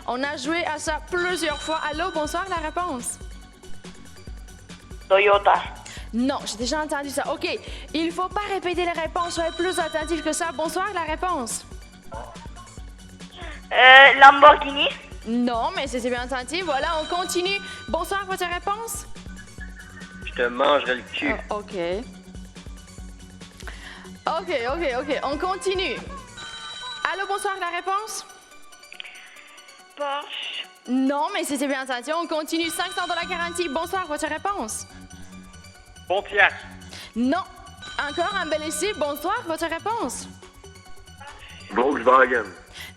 On a joué à ça plusieurs fois. Allô, bonsoir, la réponse. Toyota. Non, j'ai déjà entendu ça. OK, il faut pas répéter les réponses, soyez plus attentif que ça. Bonsoir, la réponse. Lamborghini. Non, mais c'est bien entendu. Voilà, on continue. Bonsoir, votre réponse? Je te mangerai le cul. OK. OK, on continue. Allô, bonsoir, la réponse? Porsche. Non, mais c'était bien entendu. On continue. 500 $ garantie. Bonsoir, votre réponse? Pontiac. Non. Encore un bel essai. Bonsoir, votre réponse? Volkswagen.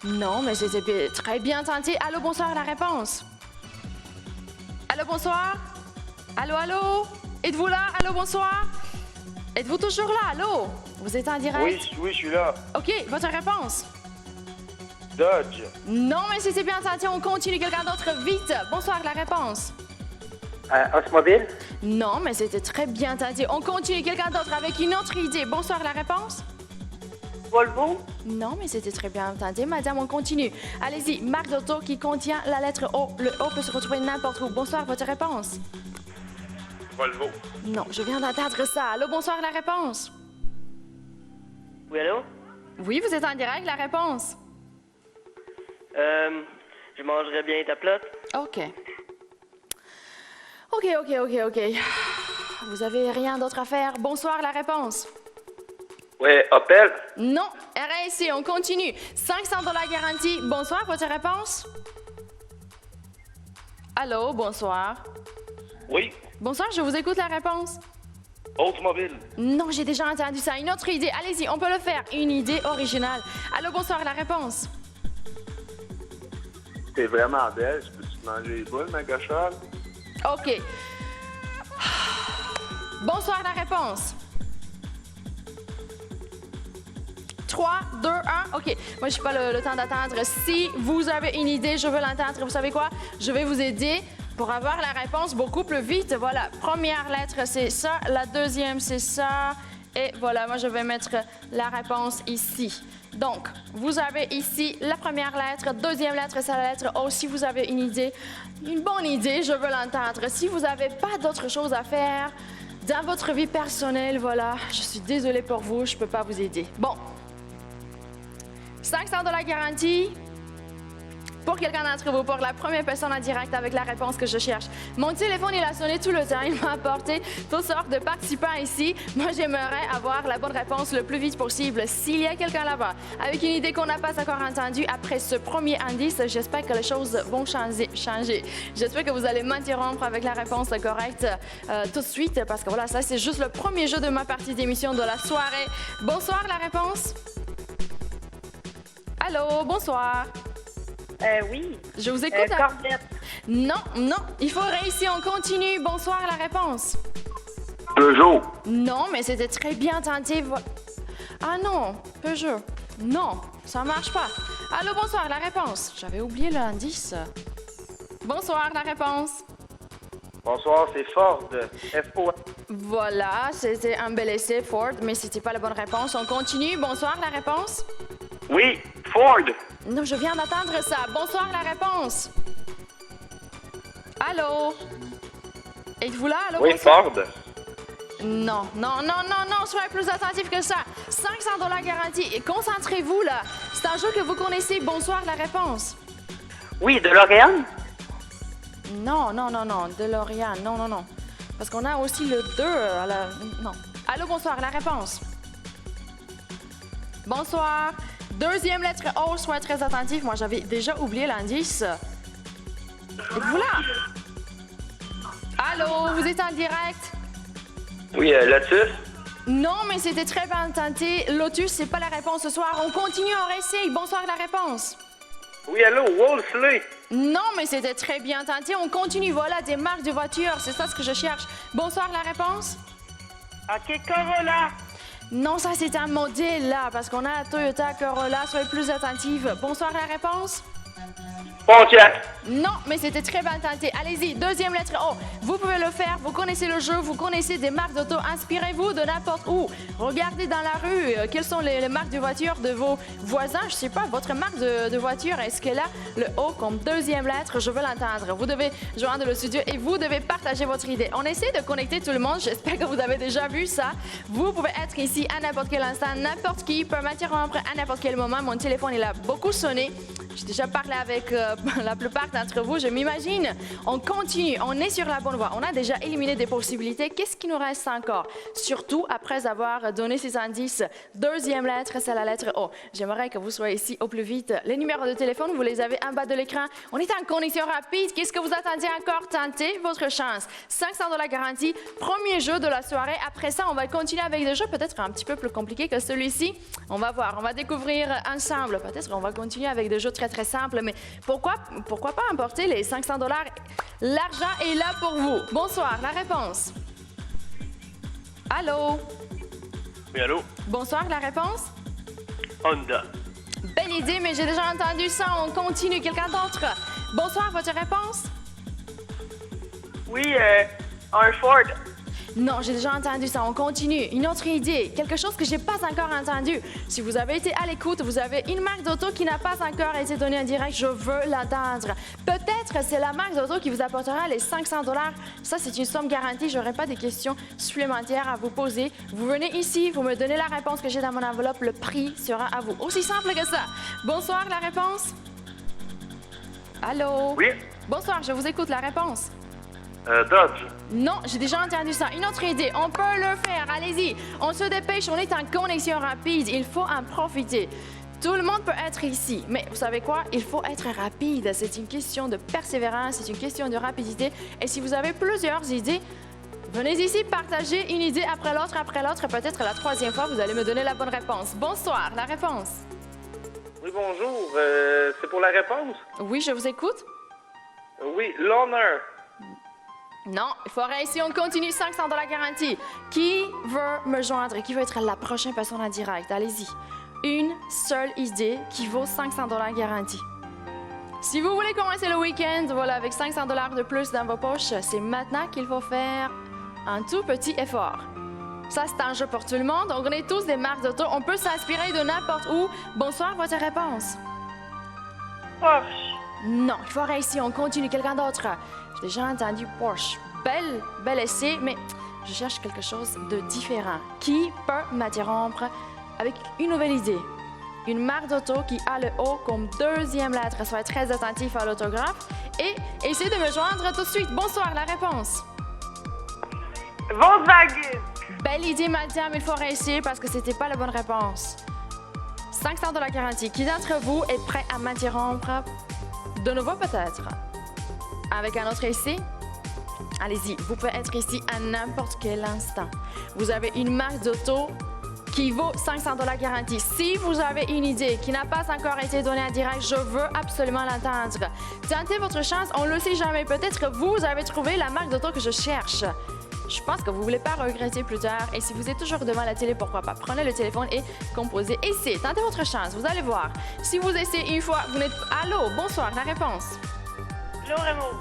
Non, mais c'était très bien tenté. Allô, bonsoir, la réponse? Allô, bonsoir? Allô? Êtes-vous là? Allô, bonsoir? Êtes-vous toujours là? Allô? Vous êtes en direct? Oui, je suis là. OK, votre réponse? Dodge. Non, mais c'était bien tenté. On continue. Quelqu'un d'autre, vite. Bonsoir, la réponse? Osmobile. Non, mais c'était très bien tenté. On continue. Quelqu'un d'autre avec une autre idée. Bonsoir, la réponse? Volvo. Non, mais c'était très bien tenté. Madame, on continue. Allez-y, marque d'auto qui contient la lettre O. Le O peut se retrouver n'importe où. Bonsoir, votre réponse? Volvo. Non, je viens d'entendre ça. Allô, bonsoir, la réponse? Oui, allô? Oui, vous êtes en direct, la réponse? Je mangerais bien ta plotte. OK. Vous avez rien d'autre à faire. Bonsoir, la réponse? Ouais, Opel. Non, RSC, on continue. 500 $ garantie. Bonsoir, votre réponse? Allô, bonsoir. Oui. Bonsoir, je vous écoute la réponse. Automobile. Non, j'ai déjà entendu ça. Une autre idée. Allez-y, on peut le faire. Une idée originale. Allô, bonsoir, la réponse? T'es vraiment belle. Je peux-tu manger les boules, ma cochonne? OK. Bonsoir, la réponse. 3, 2, 1. OK. Moi, je n'ai pas le temps d'attendre. Si vous avez une idée, je veux l'entendre. Vous savez quoi? Je vais vous aider pour avoir la réponse beaucoup plus vite. Voilà. Première lettre, c'est ça. La deuxième, c'est ça. Et voilà, moi, je vais mettre la réponse ici. Donc, vous avez ici la première lettre. Deuxième lettre, c'est la lettre O. Si vous avez une idée, une bonne idée, je veux l'entendre. Si vous n'avez pas d'autre chose à faire dans votre vie personnelle, voilà, je suis désolée pour vous, je ne peux pas vous aider. Bon. 500 $ garantie pour quelqu'un d'entre vous, pour la première personne en direct avec la réponse que je cherche. Mon téléphone, il a sonné tout le temps. Il m'a apporté toutes sortes de participants ici. Moi, j'aimerais avoir la bonne réponse le plus vite possible. S'il y a quelqu'un là-bas avec une idée qu'on n'a pas encore entendue après ce premier indice, j'espère que les choses vont changer. J'espère que vous allez m'interrompre avec la réponse correcte tout de suite parce que voilà, ça, c'est juste le premier jeu de ma partie d'émission de la soirée. Bonsoir, la réponse? Allô, bonsoir. Oui. Je vous écoute. Corvette. Non, il faut réussir, on continue. Bonsoir, la réponse. Peugeot. Non, mais c'était très bien tenté. Ah non, Peugeot. Non, ça marche pas. Allô, bonsoir, la réponse. J'avais oublié l'indice. Bonsoir, la réponse. Bonsoir, c'est Ford. FO. Voilà, c'était un bel essai, Ford, mais c'était pas la bonne réponse. On continue. Bonsoir, la réponse. Oui, Ford. Non, je viens d'entendre ça. Bonsoir, la réponse. Allô? Êtes-vous là? Allô, Oui, bonsoir? Ford. Non, soyez plus attentifs que ça. 500 $ garantie. Et concentrez-vous, là. C'est un jeu que vous connaissez. Bonsoir, la réponse. Oui, de L'Oréal. Non. DeLorean, non. Parce qu'on a aussi le 2 à la... Non. Allô, bonsoir, la réponse. Bonsoir. Deuxième lettre O, soyez très attentifs. Moi, j'avais déjà oublié l'indice. Êtes-vous là? Allô, vous êtes en direct? Oui, Lotus. Non, mais c'était très bien tenté. Lotus, c'est pas la réponse ce soir. On continue, on réessaye. Bonsoir, la réponse. Oui, allô, Wolseley. Non, mais c'était très bien tenté. On continue. Voilà, des marques de voitures. C'est ça ce que je cherche. Bonsoir, la réponse. OK, Corolla. Non, ça, c'est un modèle, là, parce qu'on a la Toyota Corolla. Soyez plus attentifs. Bonsoir, la réponse. Pontiac. Non, mais c'était très bien tenté. Allez-y, deuxième lettre O. Vous pouvez le faire, vous connaissez le jeu, vous connaissez des marques d'auto. Inspirez-vous de n'importe où. Regardez dans la rue, quelles sont les marques de voitures de vos voisins. Je sais pas, votre marque de voiture, est-ce qu'elle a le O comme deuxième lettre? Je veux l'entendre. Vous devez joindre le studio et vous devez partager votre idée. On essaie de connecter tout le monde. J'espère que vous avez déjà vu ça. Vous pouvez être ici à n'importe quel instant. N'importe qui peut m'interrompre à n'importe quel moment. Mon téléphone, il a beaucoup sonné. J'ai déjà parlé avec la plupart d'entre vous, je m'imagine. On continue, on est sur la bonne voie. On a déjà éliminé des possibilités. Qu'est-ce qui nous reste encore? Surtout après avoir donné ces indices. Deuxième lettre, c'est la lettre O. J'aimerais que vous soyez ici au plus vite. Les numéros de téléphone, vous les avez en bas de l'écran. On est en connexion rapide. Qu'est-ce que vous attendiez encore? Tentez votre chance. 500 $ garantie. Premier jeu de la soirée. Après ça, on va continuer avec des jeux peut-être un petit peu plus compliqués que celui-ci. On va voir, on va découvrir ensemble. Peut-être on va continuer avec des jeux très simples, mais pourquoi pas emporter les 500 $? L'argent est là pour vous. Bonsoir, la réponse. Allô? Oui, allô? Bonsoir, la réponse? Honda. Belle idée, mais j'ai déjà entendu ça. On continue. Quelqu'un d'autre? Bonsoir, votre réponse? Oui, un Ford. Non, j'ai déjà entendu ça. On continue. Une autre idée, quelque chose que j'ai pas encore entendu. Si vous avez été à l'écoute, vous avez une marque d'auto qui n'a pas encore été donnée en direct. Je veux l'entendre. Peut-être c'est la marque d'auto qui vous apportera les 500 $. Ça, c'est une somme garantie. J'aurai pas des questions supplémentaires à vous poser. Vous venez ici, vous me donnez la réponse que j'ai dans mon enveloppe. Le prix sera à vous. Aussi simple que ça. Bonsoir, la réponse. Allô? Oui? Bonsoir, je vous écoute. La réponse. Dodge. Non, j'ai déjà entendu ça. Une autre idée, on peut le faire. Allez-y, on se dépêche, on est en connexion rapide. Il faut en profiter. Tout le monde peut être ici, mais vous savez quoi? Il faut être rapide. C'est une question de persévérance, c'est une question de rapidité. Et si vous avez plusieurs idées, venez ici partager une idée après l'autre. Peut-être la troisième fois, vous allez me donner la bonne réponse. Bonsoir, la réponse. Oui, bonjour. C'est pour la réponse? Oui, je vous écoute. Oui, l'honneur. Non, il faudrait ici, on continue, 500 $ garantie. Qui veut me joindre? Qui veut être la prochaine personne en direct? Allez-y. Une seule idée qui vaut 500 $ garantie. Si vous voulez commencer le week-end, voilà, avec 500 $ de plus dans vos poches, c'est maintenant qu'il faut faire un tout petit effort. Ça, c'est un jeu pour tout le monde. On connaît tous des marques d'auto. On peut s'inspirer de n'importe où. Bonsoir, votre réponse. Porsche. Non, il faudrait ici, on continue. Quelqu'un d'autre? J'ai déjà entendu Porsche. Bel essai, mais je cherche quelque chose de différent. Qui peut m'interrompre avec une nouvelle idée? Une marque d'auto qui a le O comme deuxième lettre. Soyez très attentif à l'autographe et essayez de me joindre tout de suite. Bonsoir, la réponse. Volkswagen. Belle idée, Mathieu, mais il faut essayer parce que c'était pas la bonne réponse. 500 $ garantie. Qui d'entre vous est prêt à m'interrompre? De nouveau, peut-être. Avec un autre essai? Allez-y, vous pouvez être ici à n'importe quel instant. Vous avez une marque d'auto qui vaut 500 $ garantie. Si vous avez une idée qui n'a pas encore été donnée en direct, je veux absolument l'entendre. Tentez votre chance, on ne le sait jamais. Peut-être que vous avez trouvé la marque d'auto que je cherche. Je pense que vous ne voulez pas regretter plus tard. Et si vous êtes toujours devant la télé, pourquoi pas? Prenez le téléphone et composez. Essayez, tentez votre chance, vous allez voir. Si vous essayez une fois, vous n'êtes... Allô, bonsoir, la réponse. Jean Rameau.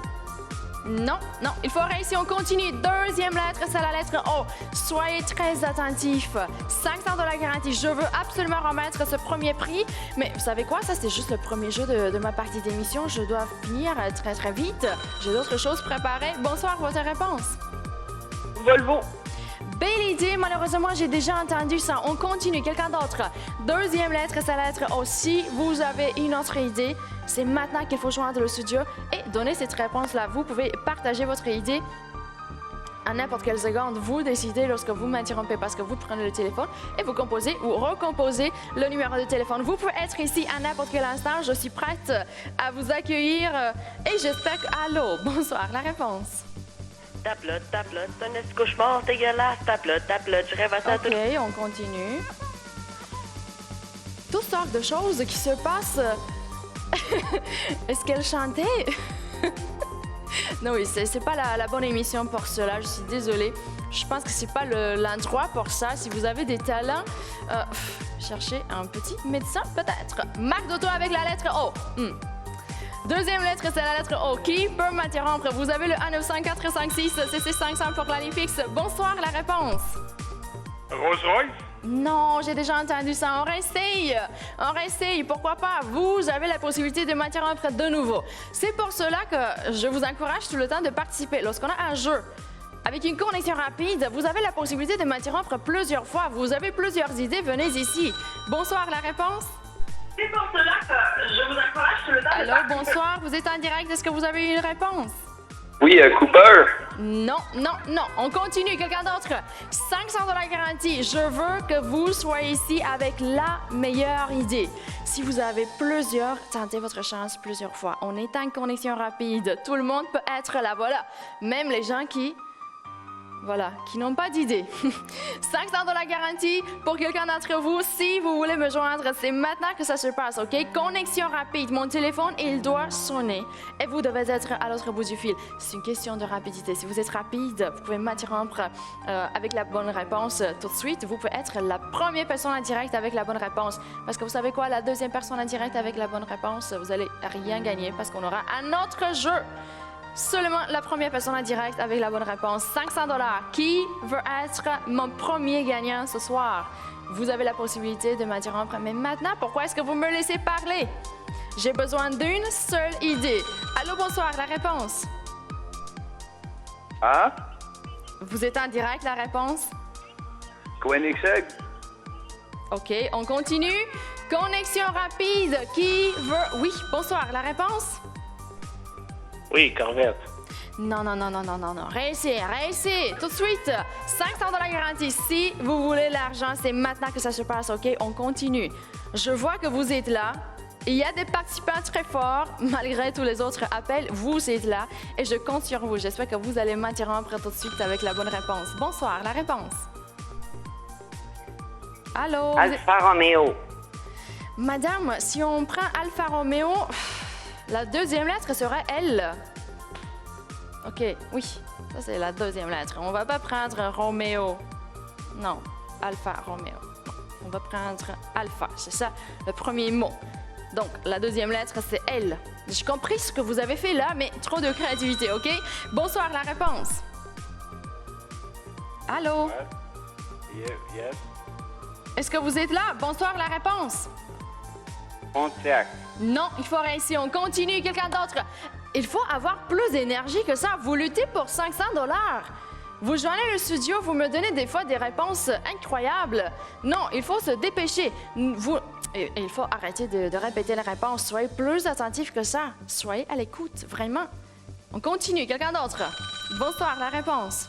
Non, il faut réussir, on continue. Deuxième lettre, c'est la lettre O. Soyez très attentifs. 500 $ garantie. Je veux absolument remettre ce premier prix. Mais vous savez quoi? Ça, c'est juste le premier jeu de ma partie d'émission. Je dois finir très vite. J'ai d'autres choses préparées. Bonsoir, votre réponse. Volvo. Belle idée, malheureusement, j'ai déjà entendu ça. On continue, quelqu'un d'autre. Deuxième lettre, c'est la lettre O. Si vous avez une autre idée, c'est maintenant qu'il faut joindre le studio et donner cette réponse-là. Vous pouvez partager votre idée à n'importe quelle seconde. Vous décidez lorsque vous m'interrompez parce que vous prenez le téléphone et vous composez ou recomposez le numéro de téléphone. Vous pouvez être ici à n'importe quel instant. Je suis prête à vous accueillir et j'espère que... Allô, bonsoir, la réponse. Tape-là, c'est un petit cauchemar dégueulasse. Tape-là, je rêve à ça tout. OK, on continue. Toutes sortes de choses qui se passent. Est-ce qu'elle chantait? Non, oui, c'est pas la bonne émission pour cela. Je suis désolée. Je pense que c'est pas l'endroit pour ça. Si vous avez des talents, cherchez un petit médecin peut-être. Marque d'auto avec la lettre O. Deuxième lettre, c'est la lettre O. Qui peut m'interrompre? Vous avez le 1-900-456, CC 500 pour la ligne fixe. Bonsoir, la réponse. Rolls-Royce? Non, j'ai déjà entendu ça. On réessaye. On réessaye. Pourquoi pas? Vous avez la possibilité de m'interrompre de nouveau. C'est pour cela que je vous encourage tout le temps de participer. Lorsqu'on a un jeu avec une connexion rapide, vous avez la possibilité de m'interrompre plusieurs fois. Vous avez plusieurs idées, venez ici. Bonsoir, la réponse? C'est pour cela que je vous encourage tout le temps Allô, bonsoir. Vous êtes en direct. Est-ce que vous avez une réponse? Oui, Cooper. Non, non, non. On continue. Quelqu'un d'autre? 500 $ garantie. Je veux que vous soyez ici avec la meilleure idée. Si vous avez plusieurs, tentez votre chance plusieurs fois. On est en connexion rapide. Tout le monde peut être là. Voilà. Même les gens qui n'ont pas d'idée. 500 $ garantie pour quelqu'un d'entre vous. Si vous voulez me joindre, c'est maintenant que ça se passe, OK? Connexion rapide. Mon téléphone, il doit sonner et vous devez être à l'autre bout du fil. C'est une question de rapidité. Si vous êtes rapide, vous pouvez m'interrompre avec la bonne réponse tout de suite. Vous pouvez être la première personne en direct avec la bonne réponse. Parce que vous savez quoi? La deuxième personne en direct avec la bonne réponse, vous allez rien gagner parce qu'on aura un autre jeu. Seulement la première personne en direct avec la bonne réponse. 500 $. Qui veut être mon premier gagnant ce soir? Vous avez la possibilité de m'interrompre. Mais maintenant, pourquoi est-ce que vous me laissez parler? J'ai besoin d'une seule idée. Allô, bonsoir, la réponse. Hein? Vous êtes en direct, la réponse? Koenigsegg? OK, on continue. Connexion rapide. Qui veut... Oui, bonsoir, la réponse? Oui, Corvette. Non, non, non, non, non, non, non. Réessayez, tout de suite. 500 $ garantie. Si vous voulez l'argent, c'est maintenant que ça se passe, OK? On continue. Je vois que vous êtes là. Il y a des participants très forts. Malgré tous les autres appels, vous êtes là. Et je compte sur vous. J'espère que vous allez m'interrompre tout de suite avec la bonne réponse. Bonsoir, la réponse. Allô? Alfa Romeo. Madame, si on prend Alfa Romeo... La deuxième lettre serait L. OK, oui. Ça, c'est la deuxième lettre. On va pas prendre Roméo. Non, Alfa Romeo. On va prendre Alpha. C'est ça, le premier mot. Donc, la deuxième lettre, c'est L. J'ai compris ce que vous avez fait là, mais trop de créativité, OK? Bonsoir, la réponse. Allô? Yes. Est-ce que vous êtes là? Bonsoir, la réponse. Pontiac. Non, il faut réussir. On continue. Quelqu'un d'autre. Il faut avoir plus d'énergie que ça. Vous luttez pour 500 $. Vous joignez le studio, vous me donnez des fois des réponses incroyables. Non, il faut se dépêcher. Il faut arrêter de répéter les réponses. Soyez plus attentifs que ça. Soyez à l'écoute, vraiment. On continue. Quelqu'un d'autre. Bonsoir, la réponse.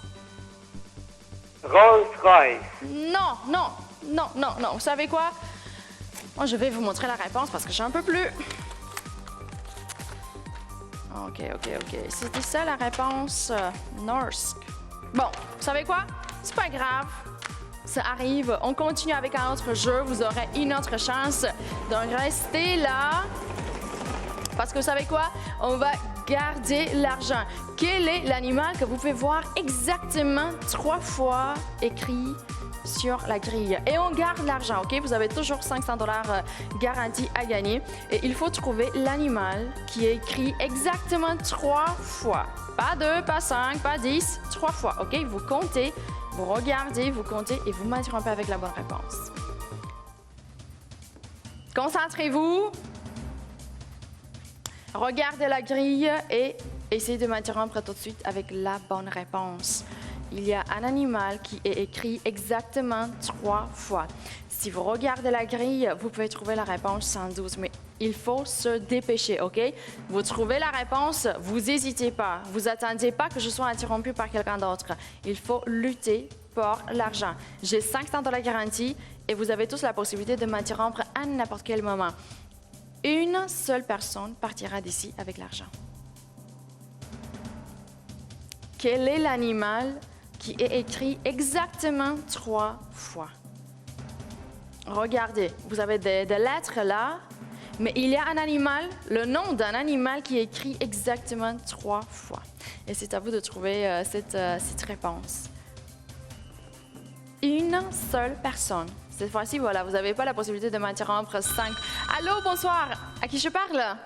Rolls-Royce. Non, non, non, non, non. Vous savez quoi? Moi, je vais vous montrer la réponse parce que j'ai un peu plus. OK. C'était ça la réponse. Norsk. Bon, vous savez quoi? C'est pas grave. Ça arrive. On continue avec un autre jeu. Vous aurez une autre chance. Donc, restez là. Parce que vous savez quoi? On va garder l'argent. Quel est l'animal que vous pouvez voir exactement 3 fois écrit sur la grille? Et on garde l'argent, OK? Vous avez toujours 500 $ garantis à gagner. Et il faut trouver l'animal qui est écrit exactement 3 fois. Pas 2, pas 5, pas 10, 3 fois, OK? Vous comptez, vous regardez, vous comptez et vous m'interrompez avec la bonne réponse. Concentrez-vous. Regardez la grille et essayez de m'interrompre tout de suite avec la bonne réponse. Il y a un animal qui est écrit exactement 3 fois. Si vous regardez la grille, vous pouvez trouver la réponse sans doute, mais il faut se dépêcher, OK? Vous trouvez la réponse, vous n'hésitez pas. Vous attendez pas que je sois interrompu par quelqu'un d'autre. Il faut lutter pour l'argent. J'ai 500 $ garantie et vous avez tous la possibilité de m'interrompre à n'importe quel moment. Une seule personne partira d'ici avec l'argent. Quel est l'animal qui est écrit exactement 3 fois? Regardez, vous avez des lettres là, mais il y a un animal, le nom d'un animal qui est écrit exactement 3 fois. Et c'est à vous de trouver cette réponse. Une seule personne. Cette fois-ci, voilà, vous n'avez pas la possibilité de m'interrompre 5. Allô, bonsoir. À qui je parle?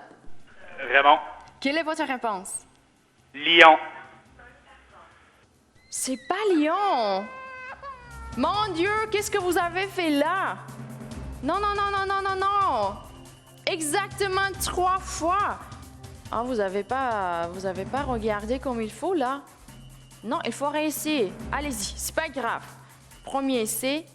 Raymond. Quelle est votre réponse? Lion. C'est pas lion. Mon Dieu, qu'est-ce que vous avez fait là? Non, non, non, non, non, non, non. Exactement 3 fois. Ah, vous avez pas regardé comme il faut là? Non, il faut réessayer. Allez-y, c'est pas grave. Premier essai.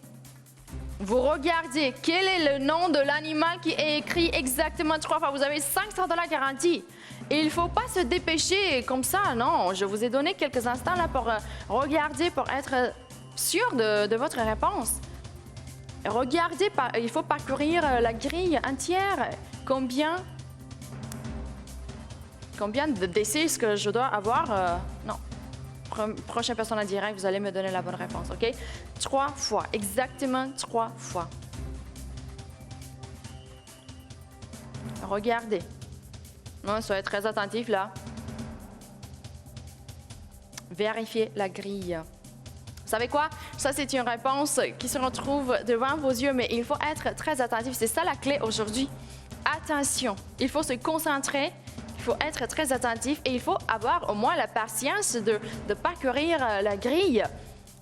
Vous regardez quel est le nom de l'animal qui est écrit exactement 3 fois. Vous avez 500 $ garantis. Et il ne faut pas se dépêcher comme ça, non. Je vous ai donné quelques instants là pour regarder, pour être sûr de votre réponse. Regardez, il faut parcourir la grille entière. Combien d'essais est-ce que je dois avoir? Non. Prochaine personne en direct, vous allez me donner la bonne réponse, OK? 3 fois, exactement 3 fois. Regardez. Non, soyez très attentifs, là. Vérifiez la grille. Vous savez quoi? Ça, c'est une réponse qui se retrouve devant vos yeux, mais il faut être très attentif. C'est ça la clé aujourd'hui. Attention, il faut se concentrer, il faut être très attentif et il faut avoir au moins la patience de parcourir la grille.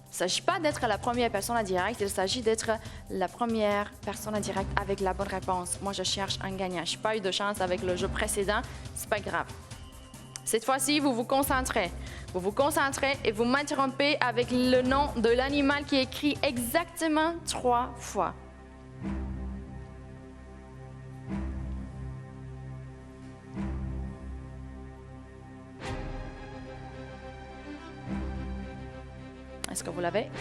Il ne s'agit pas d'être la première personne en direct, il s'agit d'être la première personne en direct avec la bonne réponse. Moi, je cherche un gagnant. Je n'ai pas eu de chance avec le jeu précédent, c'est pas grave. Cette fois-ci, vous vous concentrez. Vous vous concentrez et vous m'interrompez avec le nom de l'animal qui est écrit exactement 3 fois. Est-ce que vous l'avez?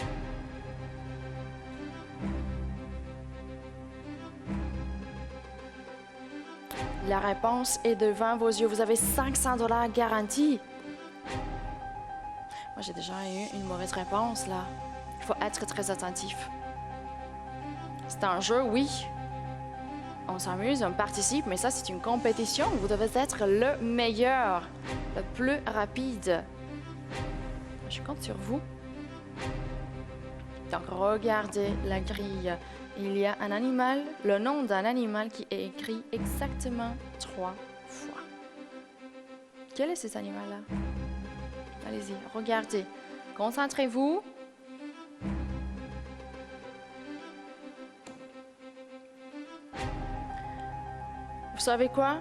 La réponse est devant vos yeux. Vous avez 500 $ garantis. Moi, j'ai déjà eu une mauvaise réponse, là. Il faut être très attentif. C'est un jeu, oui. On s'amuse, on participe, mais ça, c'est une compétition. Vous devez être le meilleur, le plus rapide. Je compte sur vous. Donc, regardez la grille. Il y a un animal, le nom d'un animal qui est écrit exactement 3 fois. Quel est cet animal-là? Allez-y, regardez. Concentrez-vous. Vous savez quoi?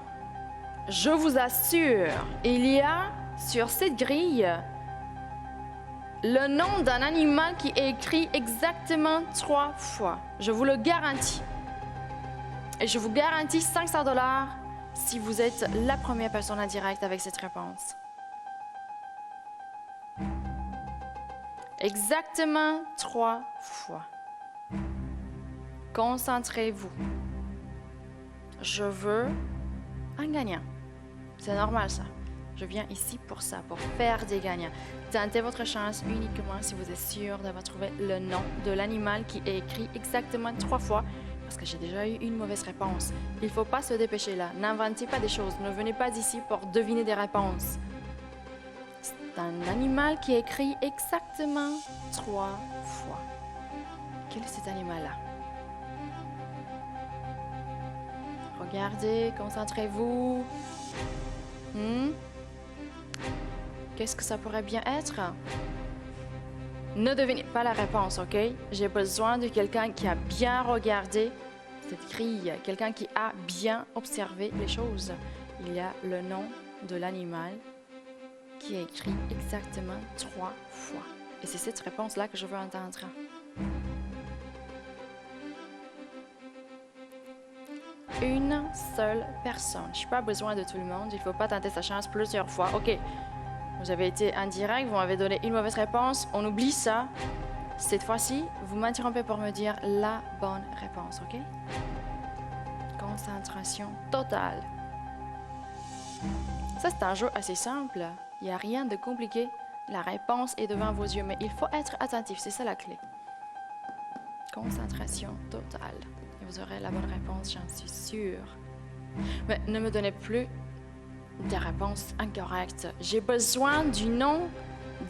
Je vous assure, il y a sur cette grille le nom d'un animal qui est écrit exactement 3 fois. Je vous le garantis. Et je vous garantis 500 $ si vous êtes la première personne en direct avec cette réponse. Exactement 3 fois. Concentrez-vous. Je veux un gagnant. C'est normal, ça. Je viens ici pour ça, pour faire des gagnants. Tentez votre chance uniquement si vous êtes sûr d'avoir trouvé le nom de l'animal qui est écrit exactement 3 fois, parce que j'ai déjà eu une mauvaise réponse. Il ne faut pas se dépêcher là. N'inventez pas des choses. Ne venez pas ici pour deviner des réponses. C'est un animal qui est écrit exactement 3 fois. Quel est cet animal-là? Regardez, concentrez-vous. Qu'est-ce que ça pourrait bien être? Ne devinez pas la réponse, OK? J'ai besoin de quelqu'un qui a bien regardé cette grille, quelqu'un qui a bien observé les choses. Il y a le nom de l'animal qui est écrit exactement 3 fois. Et c'est cette réponse-là que je veux entendre. Une seule personne. Je n'ai pas besoin de tout le monde. Il ne faut pas tenter sa chance plusieurs fois. OK. Vous avez été en direct, vous m'avez donné une mauvaise réponse. On oublie ça. Cette fois-ci, vous m'interrompez pour me dire la bonne réponse, OK? Concentration totale. Ça, c'est un jeu assez simple. Il n'y a rien de compliqué. La réponse est devant vos yeux, mais il faut être attentif. C'est ça la clé. Concentration totale. Et vous aurez la bonne réponse, j'en suis sûre. Mais ne me donnez plus des réponses incorrectes. J'ai besoin du nom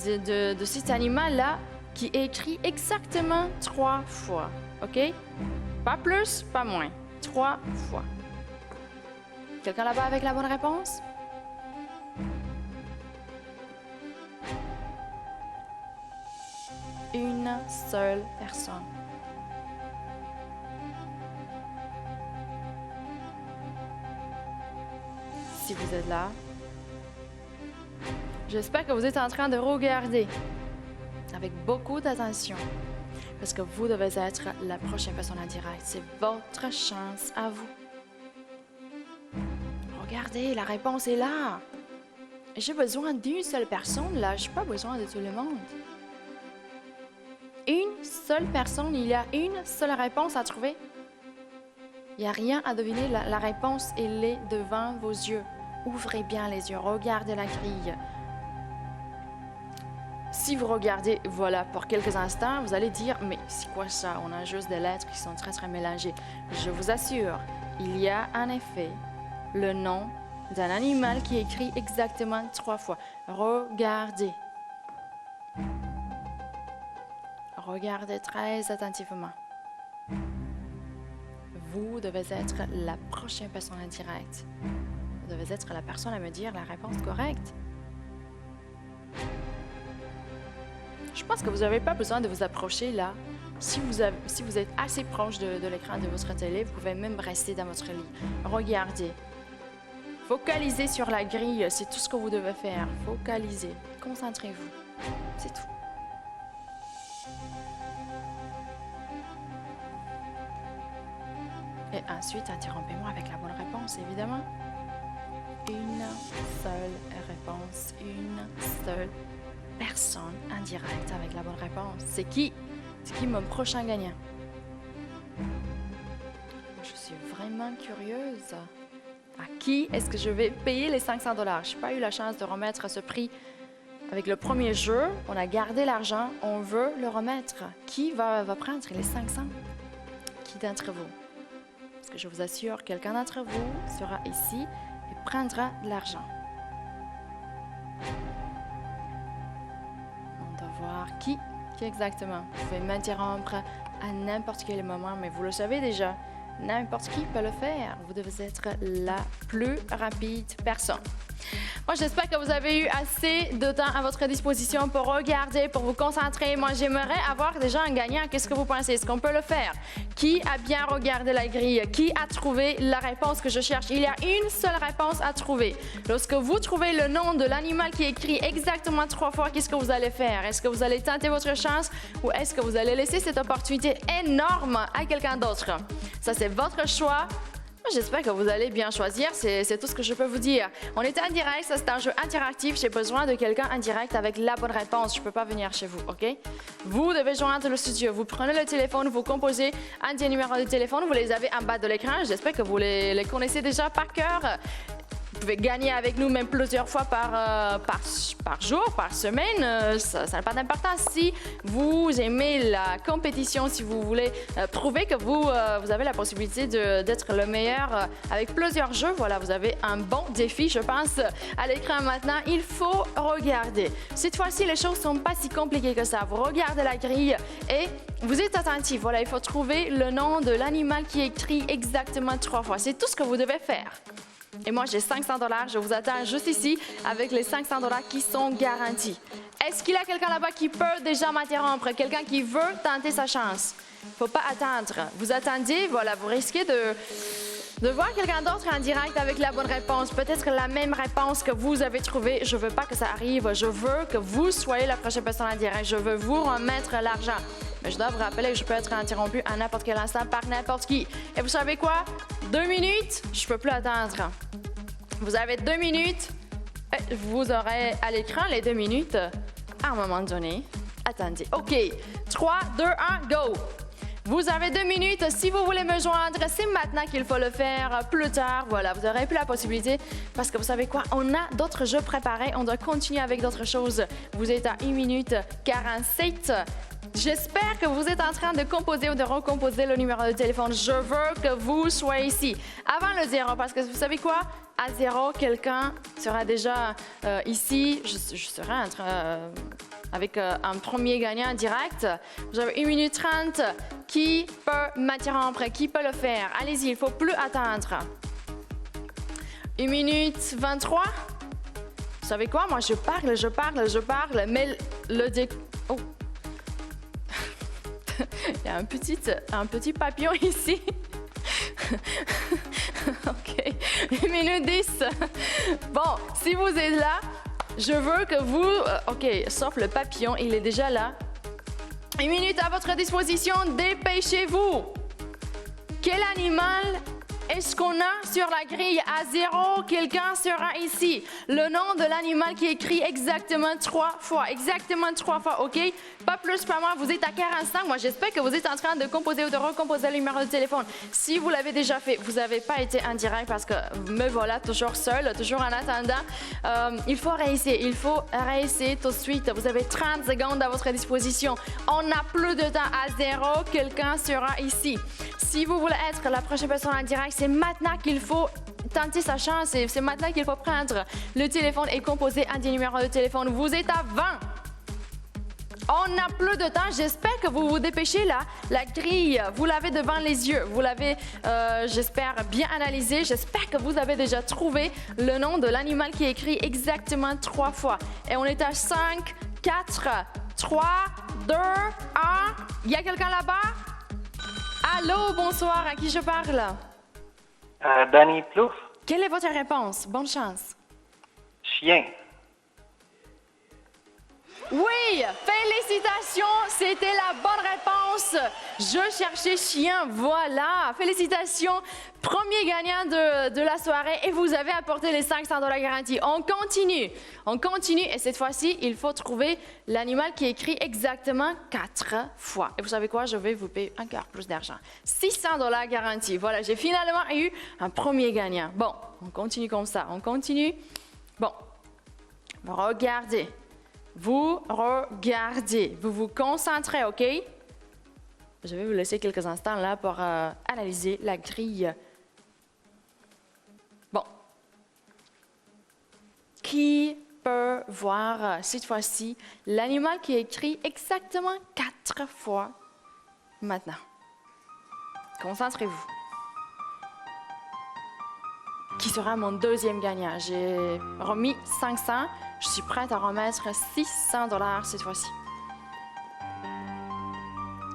de cet animal-là qui est écrit exactement 3 fois. OK? Pas plus, pas moins. 3 fois. Quelqu'un là-bas avec la bonne réponse? Une seule personne. Si vous êtes là, j'espère que vous êtes en train de regarder avec beaucoup d'attention parce que vous devez être la prochaine personne en direct. C'est votre chance à vous. Regardez, la réponse est là. J'ai besoin d'une seule personne, là. Je n'ai pas besoin de tout le monde. Une seule personne, il y a une seule réponse à trouver. Il n'y a rien à deviner. La réponse, elle est devant vos yeux. Ouvrez bien les yeux, regardez la grille. Si vous regardez, voilà, pour quelques instants, vous allez dire, mais c'est quoi ça? On a juste des lettres qui sont très, très mélangées. Je vous assure, il y a en effet le nom d'un animal qui est écrit exactement 3 fois. Regardez. Regardez très attentivement. Vous devez être la prochaine personne en direct. Vous devez être la personne à me dire la réponse correcte. Je pense que vous n'avez pas besoin de vous approcher là. Si vous êtes assez proche de l'écran de votre télé, vous pouvez même rester dans votre lit. Regardez. Focalisez sur la grille, c'est tout ce que vous devez faire. Focalisez. Concentrez-vous. C'est tout. Et ensuite, interrompez-moi avec la bonne réponse, évidemment. Une seule réponse, une seule personne en direct avec la bonne réponse. C'est qui? C'est qui mon prochain gagnant? Je suis vraiment curieuse. À qui est-ce que je vais payer les 500 $? Je n'ai pas eu la chance de remettre ce prix avec le premier jeu. On a gardé l'argent, on veut le remettre. Qui va prendre les 500? Qui d'entre vous? Parce que je vous assure, quelqu'un d'entre vous sera ici et prendra de l'argent. On doit voir qui exactement. Vous pouvez m'interrompre à n'importe quel moment, mais vous le savez déjà, n'importe qui peut le faire. Vous devez être la plus rapide personne. Moi, j'espère que vous avez eu assez de temps à votre disposition pour regarder, pour vous concentrer. Moi, j'aimerais avoir déjà un gagnant. Qu'est-ce que vous pensez? Est-ce qu'on peut le faire? Qui a bien regardé la grille? Qui a trouvé la réponse que je cherche? Il y a une seule réponse à trouver. Lorsque vous trouvez le nom de l'animal qui est écrit exactement 3 fois, qu'est-ce que vous allez faire? Est-ce que vous allez tenter votre chance ou est-ce que vous allez laisser cette opportunité énorme à quelqu'un d'autre? Ça, c'est votre choix. J'espère que vous allez bien choisir, c'est tout ce que je peux vous dire. On est en direct, ça c'est un jeu interactif, j'ai besoin de quelqu'un en direct avec la bonne réponse. Je ne peux pas venir chez vous, OK? Vous devez joindre le studio, vous prenez le téléphone, vous composez un des numéros de téléphone, vous les avez en bas de l'écran. J'espère que vous les connaissez déjà par cœur. Vous pouvez gagner avec nous même plusieurs fois par jour, par semaine. Ça n'a pas d'importance. Si vous aimez la compétition, si vous voulez prouver que vous avez la possibilité d'être le meilleur avec plusieurs jeux, voilà, vous avez un bon défi, je pense, à l'écran maintenant. Il faut regarder. Cette fois-ci, les choses ne sont pas si compliquées que ça. Vous regardez la grille et vous êtes attentif. Voilà, il faut trouver le nom de l'animal qui est écrit exactement 3 fois. C'est tout ce que vous devez faire. Et moi, j'ai 500 $. Je vous attends juste ici avec les 500 $ qui sont garantis. Est-ce qu'il y a quelqu'un là-bas qui peut déjà m'interrompre? Quelqu'un qui veut tenter sa chance? Il ne faut pas attendre. Vous attendez, voilà, vous risquez de voir quelqu'un d'autre en direct avec la bonne réponse. Peut-être la même réponse que vous avez trouvée. Je ne veux pas que ça arrive. Je veux que vous soyez la prochaine personne en direct. Je veux vous remettre l'argent. Mais je dois vous rappeler que je peux être interrompu à n'importe quel instant par n'importe qui. Et vous savez quoi? 2 minutes, je ne peux plus attendre. Vous avez 2 minutes. Vous aurez à l'écran les 2 minutes. À un moment donné, attendez. OK. 3, 2, 1, go! Vous avez 2 minutes. Si vous voulez me joindre, c'est maintenant qu'il faut le faire. Plus tard, voilà, vous n'aurez plus la possibilité. Parce que vous savez quoi? On a d'autres jeux préparés. On doit continuer avec d'autres choses. Vous êtes à 1 minute 47. J'espère que vous êtes en train de composer ou de recomposer le numéro de téléphone. Je veux que vous soyez ici avant le 0 parce que vous savez quoi? À 0, quelqu'un sera déjà ici. Je serai en train, avec un premier gagnant direct. Vous avez 1 minute 30. Qui peut m'interrompre? Qui peut le faire? Allez-y, il ne faut plus attendre. 1 minute 23. Vous savez quoi? Moi, je parle, mais le Oh! Il y a un petit papillon ici. OK. 1 minute 10. Bon, si vous êtes là, je veux que vous... OK, sauf le papillon, il est déjà là. 1 minute à votre disposition, dépêchez-vous. Quel animal est-ce qu'on a sur la grille à 0? Quelqu'un sera ici. Le nom de l'animal qui est écrit exactement 3 fois. Exactement 3 fois, OK? Pas plus, pas moins. Vous êtes à 45. Moi, j'espère que vous êtes en train de composer ou de recomposer le numéro de téléphone. Si vous l'avez déjà fait, vous n'avez pas été en direct parce que me voilà toujours seule, toujours en attendant. Il faut réessayer. Il faut réessayer tout de suite. Vous avez 30 secondes à votre disposition. On n'a plus de temps à 0. Quelqu'un sera ici. Si vous voulez être la prochaine personne en direct, c'est maintenant qu'il faut tenter sa chance. C'est maintenant qu'il faut prendre le téléphone et composer un des numéros de téléphone. Vous êtes à 20. On n'a plus de temps. J'espère que vous vous dépêchez là. La grille, vous l'avez devant les yeux. Vous l'avez, j'espère, bien analysé. J'espère que vous avez déjà trouvé le nom de l'animal qui est écrit exactement 3 fois. Et on est à 5, 4, 3, 2, 1. Il y a quelqu'un là-bas? Allô, bonsoir. À qui je parle? Danny Plouf, Quelle est votre réponse? Bonne chance. chien. Oui, félicitations, c'était la bonne réponse. Je cherchais chien, voilà. Félicitations, premier gagnant de la soirée et vous avez apporté les 500 $ garantis. On continue et cette fois-ci, il faut trouver l'animal qui est écrit exactement 4 fois. Et vous savez quoi, je vais vous payer encore plus d'argent. 600 $ garantis. Voilà, j'ai finalement eu un premier gagnant. Bon, on continue comme ça, on continue. Bon, regardez. Vous regardez, vous vous concentrez, OK? Je vais vous laisser quelques instants là pour analyser la grille. Bon. Qui peut voir cette fois-ci l'animal qui est écrit exactement 4 fois maintenant? Concentrez-vous. Qui sera mon deuxième gagnant? J'ai remis 500. Je suis prête à remettre 600 $ cette fois-ci.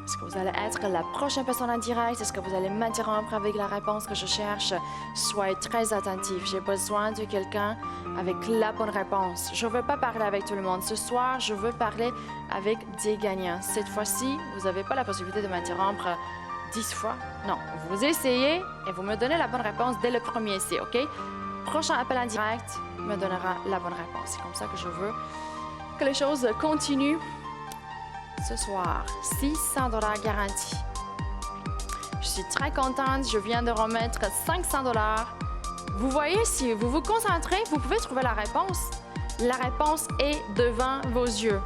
Est-ce que vous allez être la prochaine personne en direct? Est-ce que vous allez m'interrompre avec la réponse que je cherche? Soyez très attentifs. J'ai besoin de quelqu'un avec la bonne réponse. Je ne veux pas parler avec tout le monde. Ce soir, je veux parler avec des gagnants. Cette fois-ci, vous n'avez pas la possibilité de m'interrompre 10 fois. Non, vous essayez et vous me donnez la bonne réponse dès le premier essai, OK? Prochain appel en direct me donnera la bonne réponse. C'est comme ça que je veux que les choses continuent ce soir. 600 $ garantis. Je suis très contente. Je viens de remettre 500 $. Vous voyez, si vous vous concentrez, vous pouvez trouver la réponse. La réponse est devant vos yeux.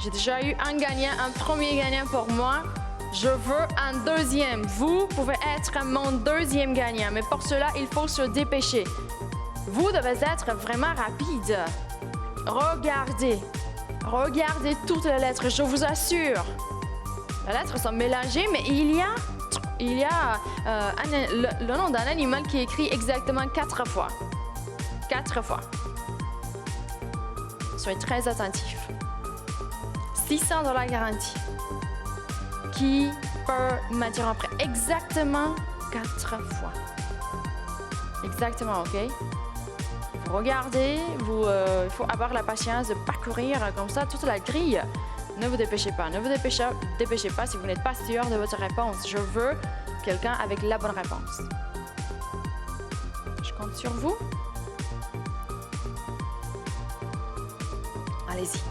J'ai déjà eu un gagnant, un premier gagnant pour moi. Je veux un deuxième. Vous pouvez être mon deuxième gagnant, mais pour cela, il faut se dépêcher. Vous devez être vraiment rapide. Regardez toutes les lettres, je vous assure. Les lettres sont mélangées, mais il y a le nom d'un animal qui est écrit exactement 4 fois. 4 fois. Soyez très attentifs. 600 $ garantis. Qui peut m'interrompre exactement 4 fois. Exactement, OK? Vous regardez, il faut avoir la patience de parcourir comme ça toute la grille. Ne vous dépêchez pas, dépêchez pas si vous n'êtes pas sûr de votre réponse. Je veux quelqu'un avec la bonne réponse. Je compte sur vous. Allez-y.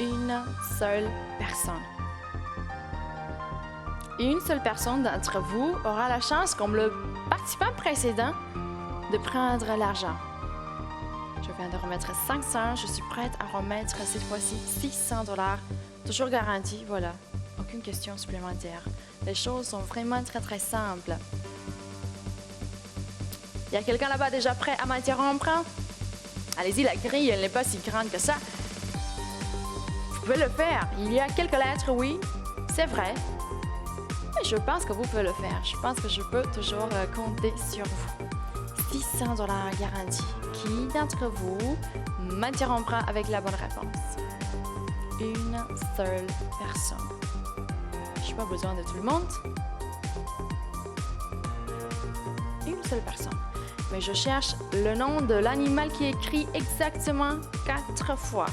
Une seule personne. Et une seule personne d'entre vous aura la chance, comme le participant précédent, de prendre l'argent. Je viens de remettre 500. Je suis prête à remettre cette fois-ci 600 $. Toujours garanti, voilà. Aucune question supplémentaire. Les choses sont vraiment très, très simples. Il y a quelqu'un là-bas déjà prêt à m'interrompre? Allez-y, la grille, elle n'est pas si grande que ça. Vous pouvez le faire. Il y a quelques lettres, oui, c'est vrai. Mais je pense que vous pouvez le faire. Je pense que je peux toujours compter sur vous. 600 $ garantis. Qui d'entre vous m'interrompra avec la bonne réponse? Une seule personne. Je n'ai pas besoin de tout le monde. Une seule personne. Mais je cherche le nom de l'animal qui est écrit exactement 4 fois.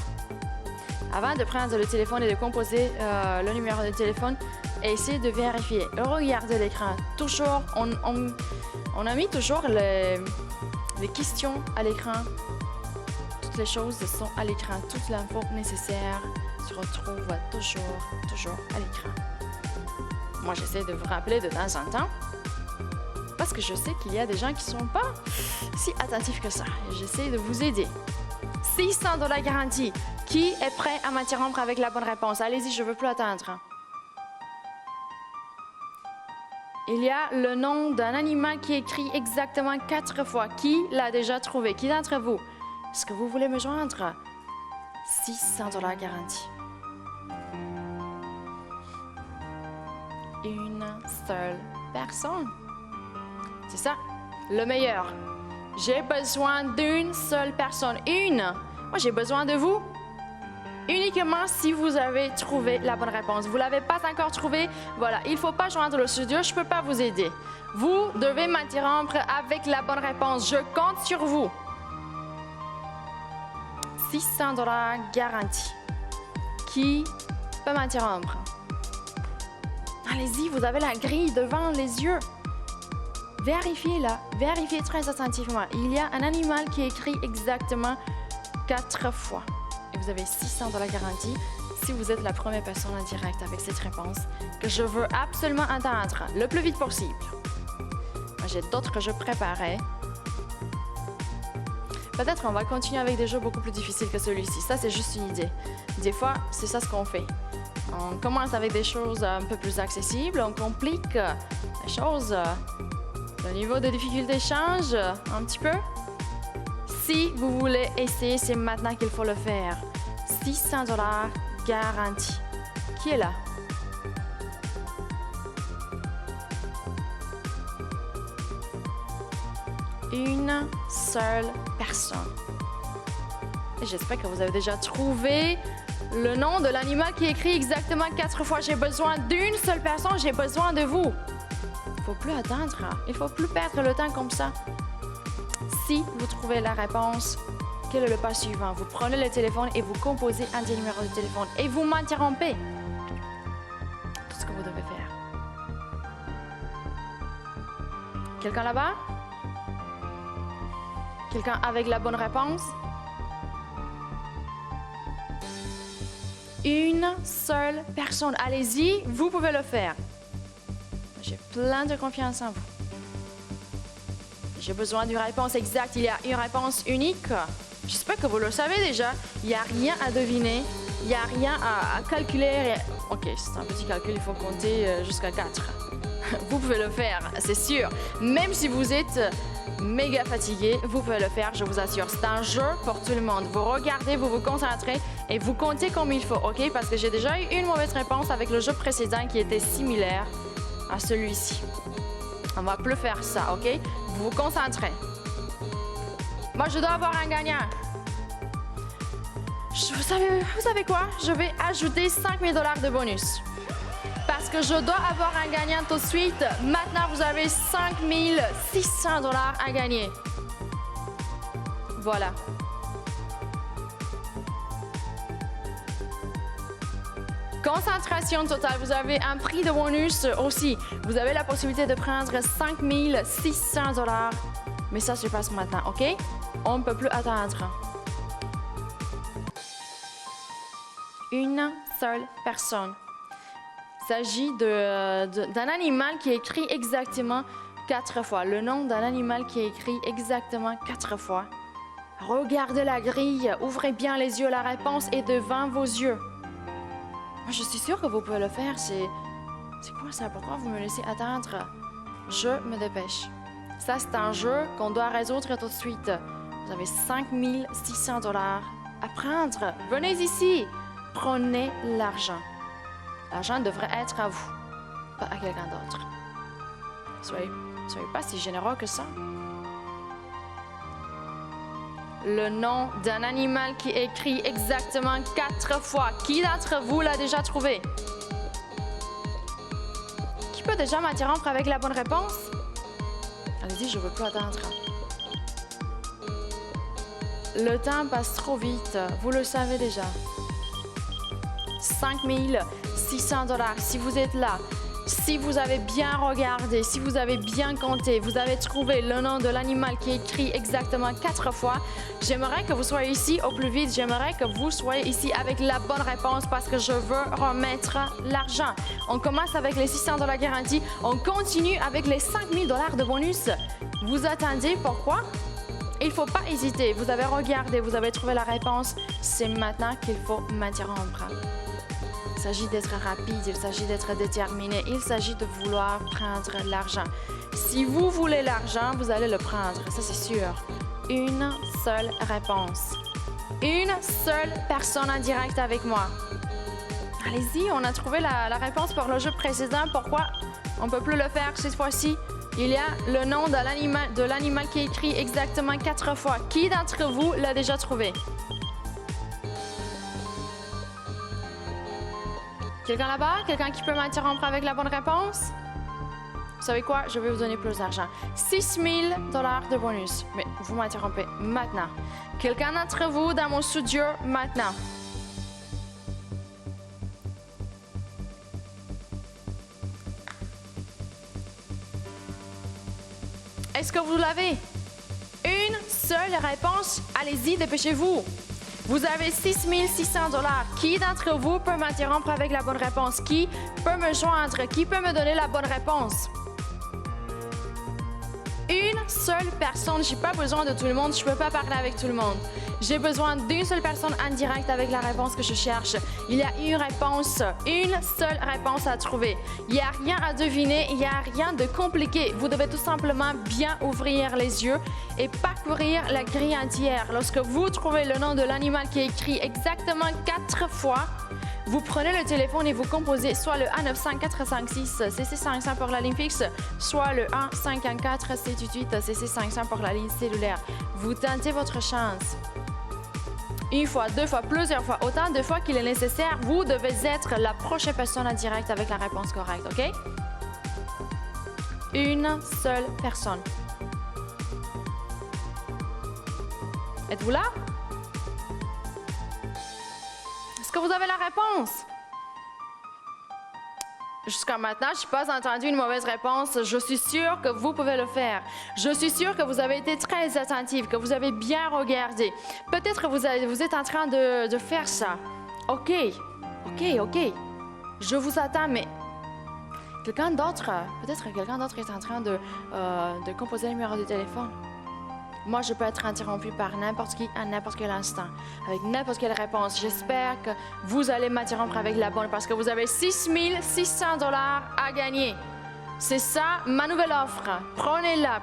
Avant de prendre le téléphone et de composer le numéro de téléphone, essayez de vérifier. Regardez l'écran. Toujours, on a mis toujours les questions à l'écran. Toutes les choses sont à l'écran. Toute l'info nécessaire se retrouve toujours à l'écran. Moi, j'essaie de vous rappeler de temps en temps. Parce que je sais qu'il y a des gens qui ne sont pas si attentifs que ça. J'essaie de vous aider. 600 $ garantie. Qui est prêt à m'interrompre avec la bonne réponse? Allez-y, je ne veux plus attendre. Il y a le nom d'un animal qui est écrit exactement 4 fois. Qui l'a déjà trouvé? Qui d'entre vous? Est-ce que vous voulez me joindre? 600 $ garantie. Une seule personne. C'est ça, le meilleur. J'ai besoin d'une seule personne. Une. Moi, j'ai besoin de vous. Uniquement si vous avez trouvé la bonne réponse. Vous ne l'avez pas encore trouvé, voilà, il ne faut pas joindre le studio, je ne peux pas vous aider. Vous devez m'interrompre avec la bonne réponse. Je compte sur vous. 600 $ garantie. Qui peut m'interrompre? Allez-y, vous avez la grille devant les yeux. Vérifiez là, vérifiez très attentivement. Il y a un animal qui est écrit exactement 4 fois. Et vous avez 600 $ garantie si vous êtes la première personne en direct avec cette réponse que je veux absolument entendre le plus vite possible. Moi, j'ai d'autres que je préparais. Peut-être on va continuer avec des jeux beaucoup plus difficiles que celui-ci. Ça, c'est juste une idée. Des fois, c'est ça ce qu'on fait. On commence avec des choses un peu plus accessibles, on complique les choses. Le niveau de difficulté change un petit peu. Si vous voulez essayer, c'est maintenant qu'il faut le faire. 600 $ garantie. Qui est là? Une seule personne. Et j'espère que vous avez déjà trouvé le nom de l'animal qui est écrit exactement 4 fois. J'ai besoin d'une seule personne, j'ai besoin de vous. Il ne faut plus attendre. Il ne faut plus perdre le temps comme ça. Si vous trouvez la réponse, quel est le pas suivant? Vous prenez le téléphone et vous composez un des numéros de téléphone et vous m'interrompez. Tout ce que vous devez faire. Quelqu'un là-bas? Quelqu'un avec la bonne réponse? Une seule personne. Allez-y, vous pouvez le faire. J'ai plein de confiance en vous. J'ai besoin d'une réponse exacte. Il y a une réponse unique. J'espère que vous le savez déjà. Il n'y a rien à deviner. Il n'y a rien à calculer. OK, c'est un petit calcul. Il faut compter jusqu'à 4. Vous pouvez le faire, c'est sûr. Même si vous êtes méga fatigué, vous pouvez le faire, je vous assure. C'est un jeu pour tout le monde. Vous regardez, vous vous concentrez et vous comptez comme il faut, OK? Parce que j'ai déjà eu une mauvaise réponse avec le jeu précédent qui était similaire à celui-ci. On va plus faire ça, OK? Vous vous concentrez. Moi, je dois avoir un gagnant. Vous savez quoi? Je vais ajouter 5 000 $ de bonus. Parce que je dois avoir un gagnant tout de suite. Maintenant, vous avez 5 600 $ à gagner. Voilà. Concentration totale. Vous avez un prix de bonus aussi. Vous avez la possibilité de prendre 5 600 $. Mais ça se passe maintenant, OK? On ne peut plus attendre. Une seule personne. Il s'agit d'un animal qui est écrit exactement 4 fois. Le nom d'un animal qui est écrit exactement 4 fois. Regardez la grille, ouvrez bien les yeux, la réponse est devant vos yeux. Je suis sûre que vous pouvez le faire. C'est quoi ça? Pourquoi vous me laissez attendre? Je me dépêche. Ça, c'est un jeu qu'on doit résoudre tout de suite. Vous avez 5 600 $ à prendre. Venez ici. Prenez l'argent. L'argent devrait être à vous. pas à quelqu'un d'autre. Soyez pas si généreux que ça. Le nom d'un animal qui est écrit exactement 4 fois. Qui d'entre vous l'a déjà trouvé? Qui peut déjà m'interrompre avec la bonne réponse? Allez-y, je ne veux plus attendre. Le temps passe trop vite, vous le savez déjà. 5 600 $. Si vous êtes là, si vous avez bien regardé, si vous avez bien compté, vous avez trouvé le nom de l'animal qui est écrit exactement 4 fois, j'aimerais que vous soyez ici au plus vite. J'aimerais que vous soyez ici avec la bonne réponse parce que je veux remettre l'argent. On commence avec les 600 $ garantis. On continue avec les 5 000 $ de bonus. Vous attendez, pourquoi? Il ne faut pas hésiter. Vous avez regardé, vous avez trouvé la réponse. C'est maintenant qu'il faut m'interrompre. Il s'agit d'être rapide, il s'agit d'être déterminé, il s'agit de vouloir prendre l'argent. Si vous voulez l'argent, vous allez le prendre, ça c'est sûr. Une seule réponse. Une seule personne en direct avec moi. Allez-y, on a trouvé la réponse pour le jeu précédent. Pourquoi on ne peut plus le faire cette fois-ci? Il y a le nom de l'animal qui est écrit exactement 4 fois. Qui d'entre vous l'a déjà trouvé? Quelqu'un là-bas? Quelqu'un qui peut m'interrompre avec la bonne réponse? Vous savez quoi? Je vais vous donner plus d'argent. 6 000 $ de bonus. Mais vous m'interrompez maintenant. Quelqu'un d'entre vous dans mon studio maintenant? Est-ce que vous l'avez? Une seule réponse? Allez-y, dépêchez-vous. Vous avez 6 600 $. Qui d'entre vous peut m'interrompre avec la bonne réponse? Qui peut me joindre? Qui peut me donner la bonne réponse? Une seule personne. Je n'ai pas besoin de tout le monde. Je ne peux pas parler avec tout le monde. J'ai besoin d'une seule personne en direct avec la réponse que je cherche. Il y a une réponse, une seule réponse à trouver. Il n'y a rien à deviner, il n'y a rien de compliqué. Vous devez tout simplement bien ouvrir les yeux et parcourir la grille entière. Lorsque vous trouvez le nom de l'animal qui est écrit exactement 4 fois, vous prenez le téléphone et vous composez soit le 1-900-456 CC500 pour la ligne fixe, soit le 1-514-788 CC500 pour la ligne cellulaire. Vous tentez votre chance. Une fois, deux fois, plusieurs fois, autant de fois qu'il est nécessaire, vous devez être la prochaine personne en direct avec la réponse correcte, OK? Une seule personne. Êtes-vous là? Est-ce que vous avez la réponse? Jusqu'à maintenant, je n'ai pas entendu une mauvaise réponse. Je suis sûre que vous pouvez le faire. Je suis sûre que vous avez été très attentif, que vous avez bien regardé. Peut-être que vous êtes en train de faire ça. OK. Je vous attends, mais quelqu'un d'autre, peut-être que quelqu'un d'autre est en train de composer le numéro de téléphone. Moi, je peux être interrompue par n'importe qui à n'importe quel instant, avec n'importe quelle réponse. J'espère que vous allez m'interrompre avec la bonne parce que vous avez 6 600 $ à gagner. C'est ça, ma nouvelle offre. Prenez-la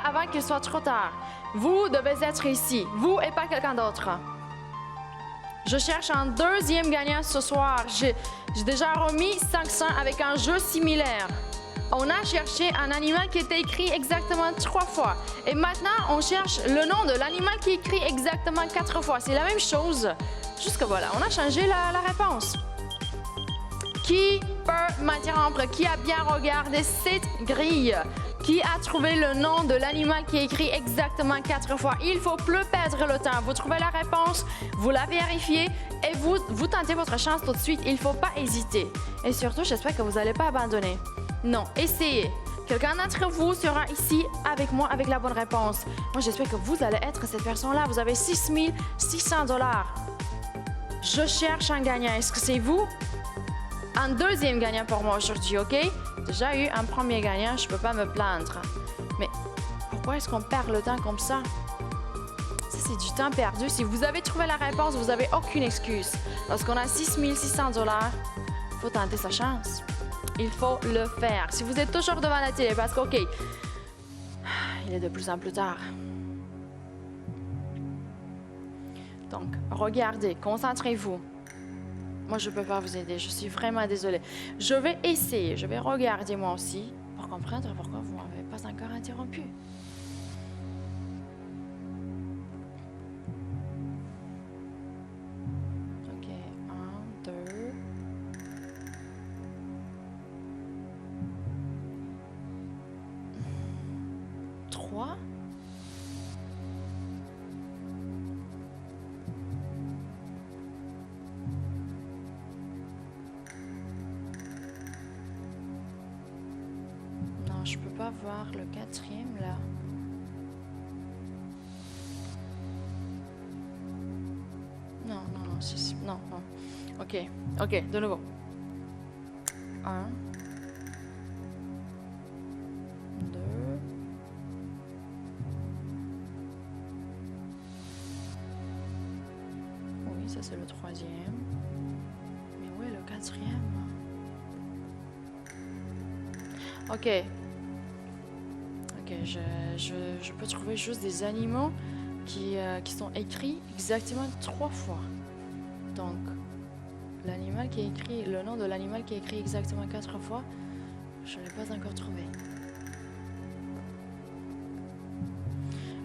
avant qu'il soit trop tard. Vous devez être ici, vous et pas quelqu'un d'autre. Je cherche un deuxième gagnant ce soir. J'ai déjà remis 500 avec un jeu similaire. On a cherché un animal qui était écrit exactement 3 fois. Et maintenant, on cherche le nom de l'animal qui est écrit exactement 4 fois. C'est la même chose. Juste que voilà, on a changé la réponse. Qui peut m'interrompre? Qui a bien regardé cette grille? Qui a trouvé le nom de l'animal qui est écrit exactement 4 fois? Il ne faut plus perdre le temps. Vous trouvez la réponse, vous la vérifiez et vous tentez votre chance tout de suite. Il ne faut pas hésiter. Et surtout, j'espère que vous n'allez pas abandonner. Non, essayez. Quelqu'un d'entre vous sera ici avec moi avec la bonne réponse. Moi, j'espère que vous allez être cette personne-là. Vous avez 6 600 $. Je cherche un gagnant. Est-ce que c'est vous? Un deuxième gagnant pour moi aujourd'hui, OK? Déjà eu un premier gagnant, je ne peux pas me plaindre. Mais pourquoi est-ce qu'on perd le temps comme ça? Ça, c'est du temps perdu. Si vous avez trouvé la réponse, vous n'avez aucune excuse. Lorsqu'on a 6 600 $, il faut tenter sa chance. Il faut le faire. Si vous êtes toujours devant la télé, parce que, OK, il est de plus en plus tard. Donc, regardez, concentrez-vous. Moi, je peux pas vous aider. Je suis vraiment désolée. Je vais essayer. Je vais regarder moi aussi pour comprendre pourquoi vous m'avez pas encore interrompu. Ok, 1, 2... 3. Non, je peux pas voir le 4e là. Non, non. Ok, de nouveau. 1, 2. Oui, ça c'est le 3e. Mais où est le 4e? Ok, je peux trouver juste des animaux qui sont écrits exactement 3 fois. Donc, l'animal qui est écrit, le nom de l'animal qui est écrit exactement 4 fois, je ne l'ai pas encore trouvé.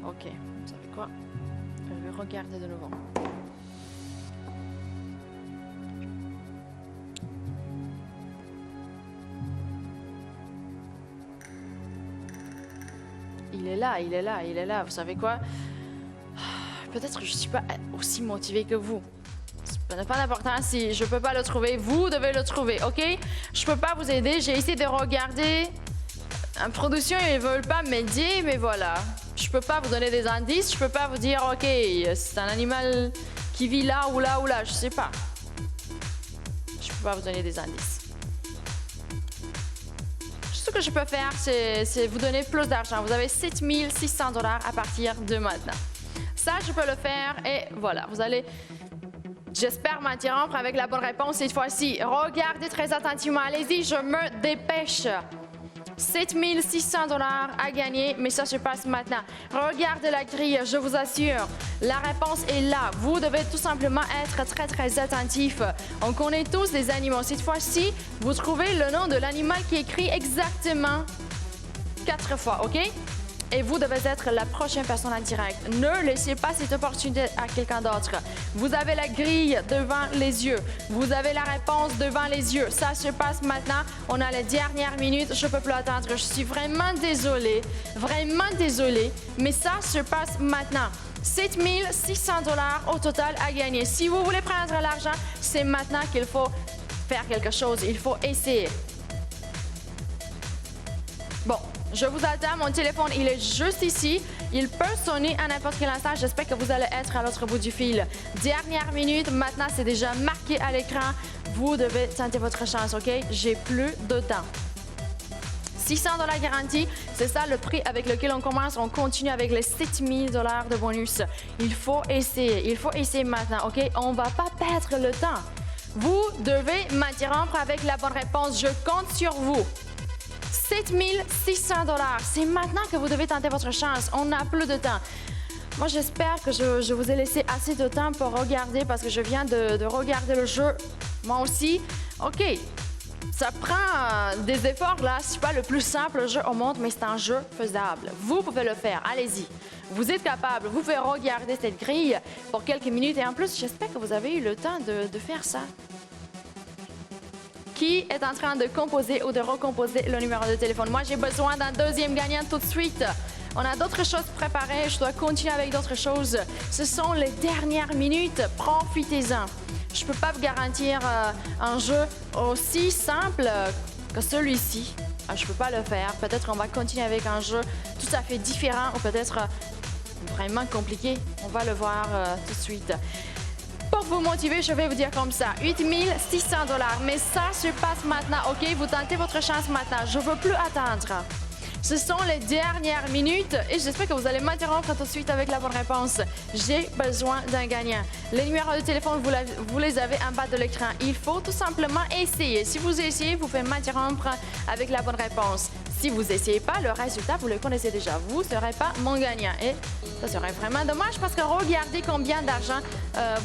Ok, vous savez quoi? Je vais regarder de nouveau. Il est là. Vous savez quoi? Peut-être que je ne suis pas aussi motivée que vous. Ça n'a pas d'importance si je ne peux pas le trouver. Vous devez le trouver, ok? Je ne peux pas vous aider. J'ai essayé de regarder. En production, ils ne veulent pas m'aider, mais voilà. Je ne peux pas vous donner des indices. Je ne peux pas vous dire, ok, c'est un animal qui vit là ou là ou là. Je ne sais pas. Je ne peux pas vous donner des indices. Ce que je peux faire, c'est vous donner plus d'argent. Vous avez 7 600 $ à partir de maintenant. Ça, je peux le faire et voilà, vous allez, j'espère, m'interrompre avec la bonne réponse cette fois-ci. Regardez très attentivement, allez-y, je me dépêche. 7 600 $ à gagner, mais ça se passe maintenant. Regardez la grille, je vous assure. La réponse est là. Vous devez tout simplement être très, très attentif. On connaît tous les animaux. Cette fois-ci, vous trouvez le nom de l'animal qui est écrit exactement 4 fois, OK? Et vous devez être la prochaine personne en direct. Ne laissez pas cette opportunité à quelqu'un d'autre. Vous avez la grille devant les yeux. Vous avez la réponse devant les yeux. Ça se passe maintenant. On a les dernières minutes. Je ne peux plus attendre. Je suis vraiment désolée. Vraiment désolée. Mais ça se passe maintenant. 7 600 $ au total à gagner. Si vous voulez prendre l'argent, c'est maintenant qu'il faut faire quelque chose. Il faut essayer. Bon. Je vous attends, mon téléphone, il est juste ici. Il peut sonner à n'importe quel instant. J'espère que vous allez être à l'autre bout du fil. Dernière minute, maintenant, c'est déjà marqué à l'écran. Vous devez tenter votre chance, OK? J'ai plus de temps. 600 $ garantie, c'est ça le prix avec lequel on commence. On continue avec les 7 000 $ de bonus. Il faut essayer maintenant, OK? On ne va pas perdre le temps. Vous devez m'interrompre avec la bonne réponse. Je compte sur vous. 7 600 $. C'est maintenant que vous devez tenter votre chance. On n'a plus de temps. Moi, j'espère que je vous ai laissé assez de temps pour regarder parce que je viens de regarder le jeu. Moi aussi. OK. Ça prend des efforts, là. C'est pas le plus simple jeu au monde, mais c'est un jeu faisable. Vous pouvez le faire. Allez-y. Vous êtes capable. Vous pouvez regarder cette grille pour quelques minutes. Et en plus, j'espère que vous avez eu le temps de faire ça. Qui est en train de composer ou de recomposer le numéro de téléphone? Moi, j'ai besoin d'un deuxième gagnant tout de suite. On a d'autres choses préparées. Je dois continuer avec d'autres choses. Ce sont les dernières minutes. Profitez-en. Je ne peux pas vous garantir un jeu aussi simple que celui-ci. Je ne peux pas le faire. Peut-être qu'on va continuer avec un jeu tout à fait différent ou peut-être vraiment compliqué. On va le voir tout de suite. Pour vous motiver, je vais vous dire comme ça, 8 600 $. Mais ça se passe maintenant, OK? Vous tentez votre chance maintenant. Je ne veux plus attendre. Ce sont les dernières minutes et j'espère que vous allez m'interrompre tout de suite avec la bonne réponse. J'ai besoin d'un gagnant. Les numéros de téléphone, vous les avez en bas de l'écran. Il faut tout simplement essayer. Si vous essayez, vous pouvez m'interrompre avec la bonne réponse. Si vous n'essayez pas, le résultat, vous le connaissez déjà. Vous ne serez pas mon gagnant. Et ça serait vraiment dommage parce que regardez combien d'argent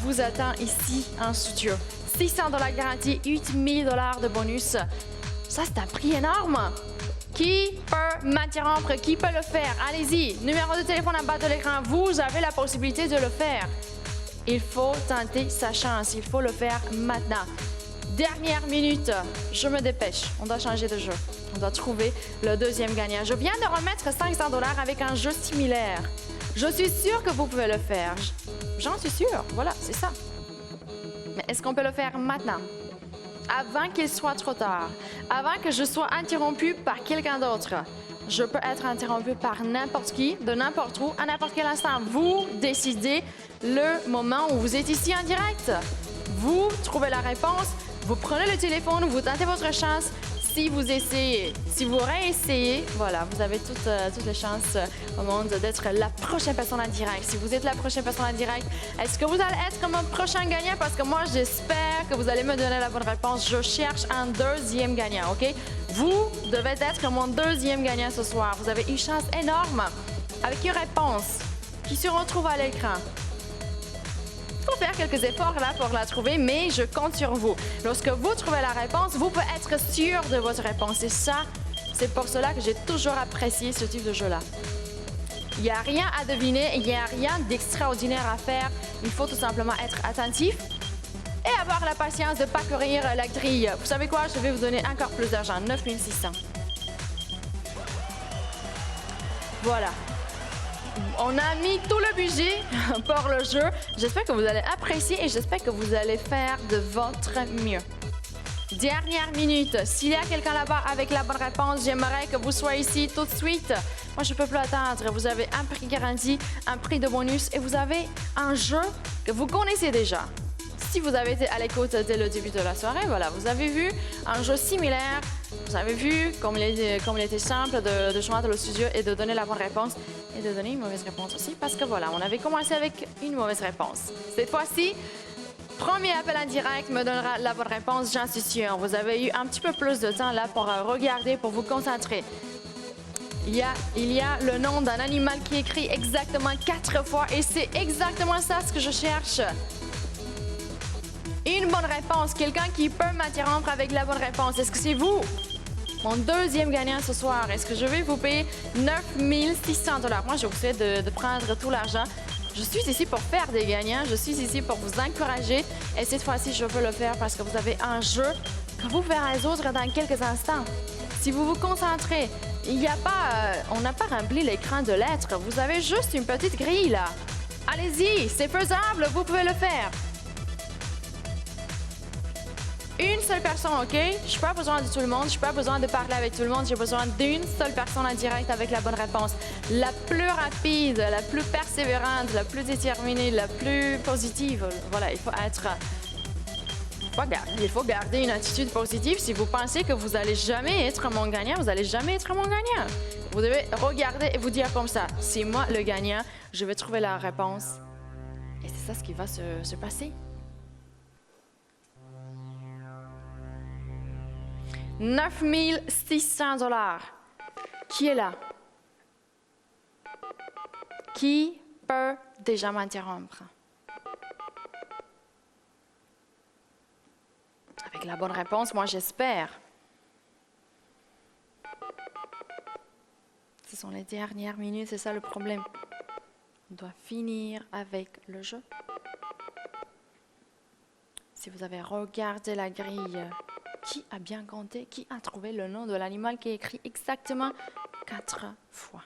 vous attend ici en studio. 600 $ garantis, 8000 $ de bonus. Ça, c'est un prix énorme. Qui peut m'interrompre? Qui peut le faire? Allez-y, numéro de téléphone en bas de l'écran. Vous avez la possibilité de le faire. Il faut tenter sa chance. Il faut le faire maintenant. Dernière minute, je me dépêche. On doit changer de jeu. On doit trouver le deuxième gagnant. Je viens de remettre 500 $ avec un jeu similaire. Je suis sûre que vous pouvez le faire. J'en suis sûre. Voilà, c'est ça. Mais est-ce qu'on peut le faire maintenant? Avant qu'il soit trop tard, avant que je sois interrompue par quelqu'un d'autre. Je peux être interrompue par n'importe qui, de n'importe où, à n'importe quel instant. Vous décidez le moment où vous êtes ici en direct. Vous trouvez la réponse, vous prenez le téléphone, vous tentez votre chance. Si vous essayez, si vous réessayez, voilà, vous avez toutes les chances au monde d'être la prochaine personne en direct. Si vous êtes la prochaine personne en direct, est-ce que vous allez être mon prochain gagnant? Parce que moi, j'espère que vous allez me donner la bonne réponse. Je cherche un deuxième gagnant, OK? Vous devez être mon deuxième gagnant ce soir. Vous avez une chance énorme avec une réponse qui se retrouve à l'écran. Il faut faire quelques efforts là pour la trouver, mais je compte sur vous. Lorsque vous trouvez la réponse, vous pouvez être sûr de votre réponse. Et ça, c'est pour cela que j'ai toujours apprécié ce type de jeu-là. Il n'y a rien à deviner, il n'y a rien d'extraordinaire à faire. Il faut tout simplement être attentif et avoir la patience de parcourir la grille. Vous savez quoi? Je vais vous donner encore plus d'argent, 9600. Voilà. On a mis tout le budget pour le jeu. J'espère que vous allez apprécier et j'espère que vous allez faire de votre mieux. Dernière minute. S'il y a quelqu'un là-bas avec la bonne réponse, j'aimerais que vous soyez ici tout de suite. Moi, je ne peux plus attendre. Vous avez un prix garanti, un prix de bonus et vous avez un jeu que vous connaissez déjà. Si vous avez été à l'écoute dès le début de la soirée, voilà, vous avez vu un jeu similaire. Vous avez vu comme il était simple de joindre le studio et de donner la bonne réponse et de donner une mauvaise réponse aussi parce que voilà, on avait commencé avec une mauvaise réponse. Cette fois-ci, premier appel en direct me donnera la bonne réponse, j'en suis sûre. Vous avez eu un petit peu plus de temps là pour regarder, pour vous concentrer. Il y a le nom d'un animal qui est écrit exactement 4 fois et c'est exactement ça ce que je cherche. Une bonne réponse, quelqu'un qui peut m'interrompre avec la bonne réponse. Est-ce que c'est vous? Mon deuxième gagnant ce soir. Est-ce que je vais vous payer 9600 $? Moi, je vous souhaite de prendre tout l'argent. Je suis ici pour faire des gagnants. Je suis ici pour vous encourager. Et cette fois-ci, je veux le faire parce que vous avez un jeu que vous pouvez résoudre dans quelques instants. Si vous vous concentrez, on n'a pas rempli l'écran de lettres. Vous avez juste une petite grille là. Allez-y, c'est faisable, vous pouvez le faire. Une seule personne, OK? Je n'ai pas besoin de tout le monde, je n'ai pas besoin de parler avec tout le monde, j'ai besoin d'une seule personne en direct avec la bonne réponse. La plus rapide, la plus persévérante, la plus déterminée, la plus positive. Voilà, il faut garder une attitude positive. Si vous pensez que vous n'allez jamais être mon gagnant, vous n'allez jamais être mon gagnant. Vous devez regarder et vous dire comme ça, c'est moi le gagnant, je vais trouver la réponse. Et c'est ça ce qui va se passer. 9600 $. Qui est là? Qui peut déjà m'interrompre? Avec la bonne réponse, moi j'espère. Ce sont les dernières minutes, c'est ça le problème. On doit finir avec le jeu. Si vous avez regardé la grille, qui a bien compté? Qui a trouvé le nom de l'animal qui est écrit exactement 4 fois?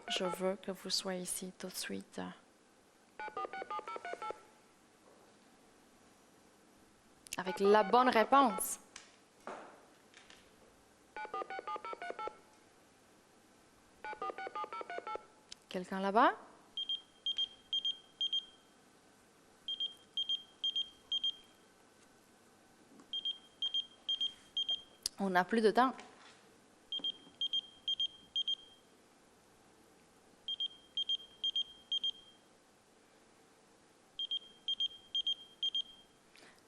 Je veux que vous soyez ici tout de suite. Avec la bonne réponse. Quelqu'un là-bas? On n'a plus de temps.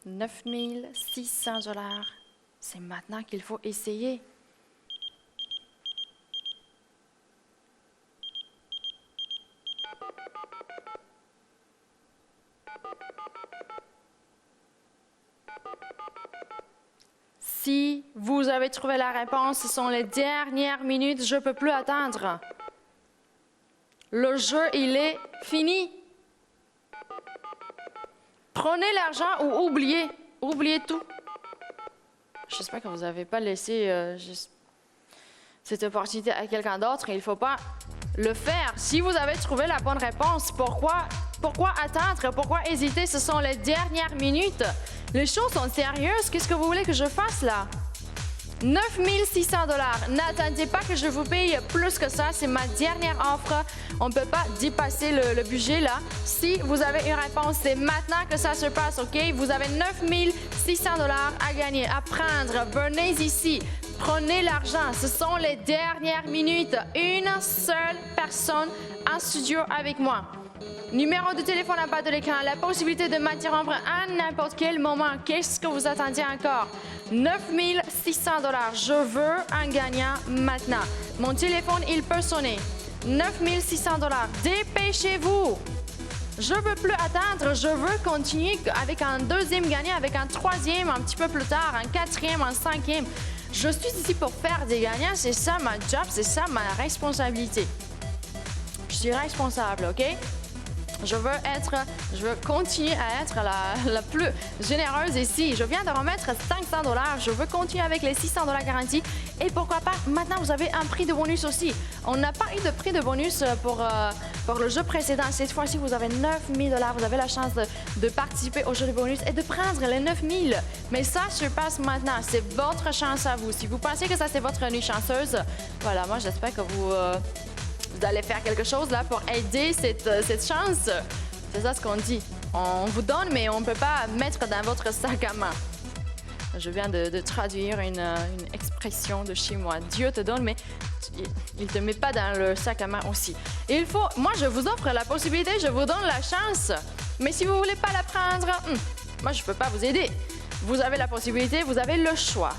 « 9600 $. C'est maintenant qu'il faut essayer. Si vous avez trouvé la réponse, ce sont les dernières minutes, je ne peux plus attendre. Le jeu, il est fini. Prenez l'argent ou oubliez tout. J'espère que vous n'avez pas laissé cette opportunité à quelqu'un d'autre. Il ne faut pas le faire. Si vous avez trouvé la bonne réponse, pourquoi attendre? Pourquoi hésiter? Ce sont les dernières minutes. Les choses sont sérieuses. Qu'est-ce que vous voulez que je fasse là? 9 600 $. N'attendez pas que je vous paye plus que ça. C'est ma dernière offre. On ne peut pas dépasser le budget là. Si vous avez une réponse, c'est maintenant que ça se passe, OK? Vous avez 9 600 $ à gagner, à prendre. Venez ici. Prenez l'argent. Ce sont les dernières minutes. Une seule personne en studio avec moi. Numéro de téléphone en bas de l'écran, la possibilité de m'interrompre à n'importe quel moment. Qu'est-ce que vous attendiez encore? 9 600 $. Je veux un gagnant maintenant. Mon téléphone, il peut sonner. 9 600 $. Dépêchez-vous. Je ne veux plus attendre. Je veux continuer avec un deuxième gagnant, avec un troisième un petit peu plus tard, un quatrième, un cinquième. Je suis ici pour faire des gagnants. C'est ça ma job, c'est ça ma responsabilité. Je suis responsable, OK? Je veux continuer à être la plus généreuse ici. Je viens de remettre 500 $. Je veux continuer avec les 600 $ garantis. Et pourquoi pas, maintenant, vous avez un prix de bonus aussi. On n'a pas eu de prix de bonus pour le jeu précédent. Cette fois-ci, vous avez 9 000 $. Vous avez la chance de participer au jeu de bonus et de prendre les 9 000. Mais ça se passe maintenant. C'est votre chance à vous. Si vous pensez que ça, c'est votre nuit chanceuse, voilà, moi, j'espère que vous allez faire quelque chose là pour aider cette chance. C'est ça ce qu'on dit. On vous donne, mais on ne peut pas mettre dans votre sac à main. Je viens de traduire une expression de chez moi. Dieu te donne, mais il ne te met pas dans le sac à main aussi. Moi, je vous offre la possibilité, je vous donne la chance. Mais si vous ne voulez pas la prendre, moi, je ne peux pas vous aider. Vous avez la possibilité, vous avez le choix.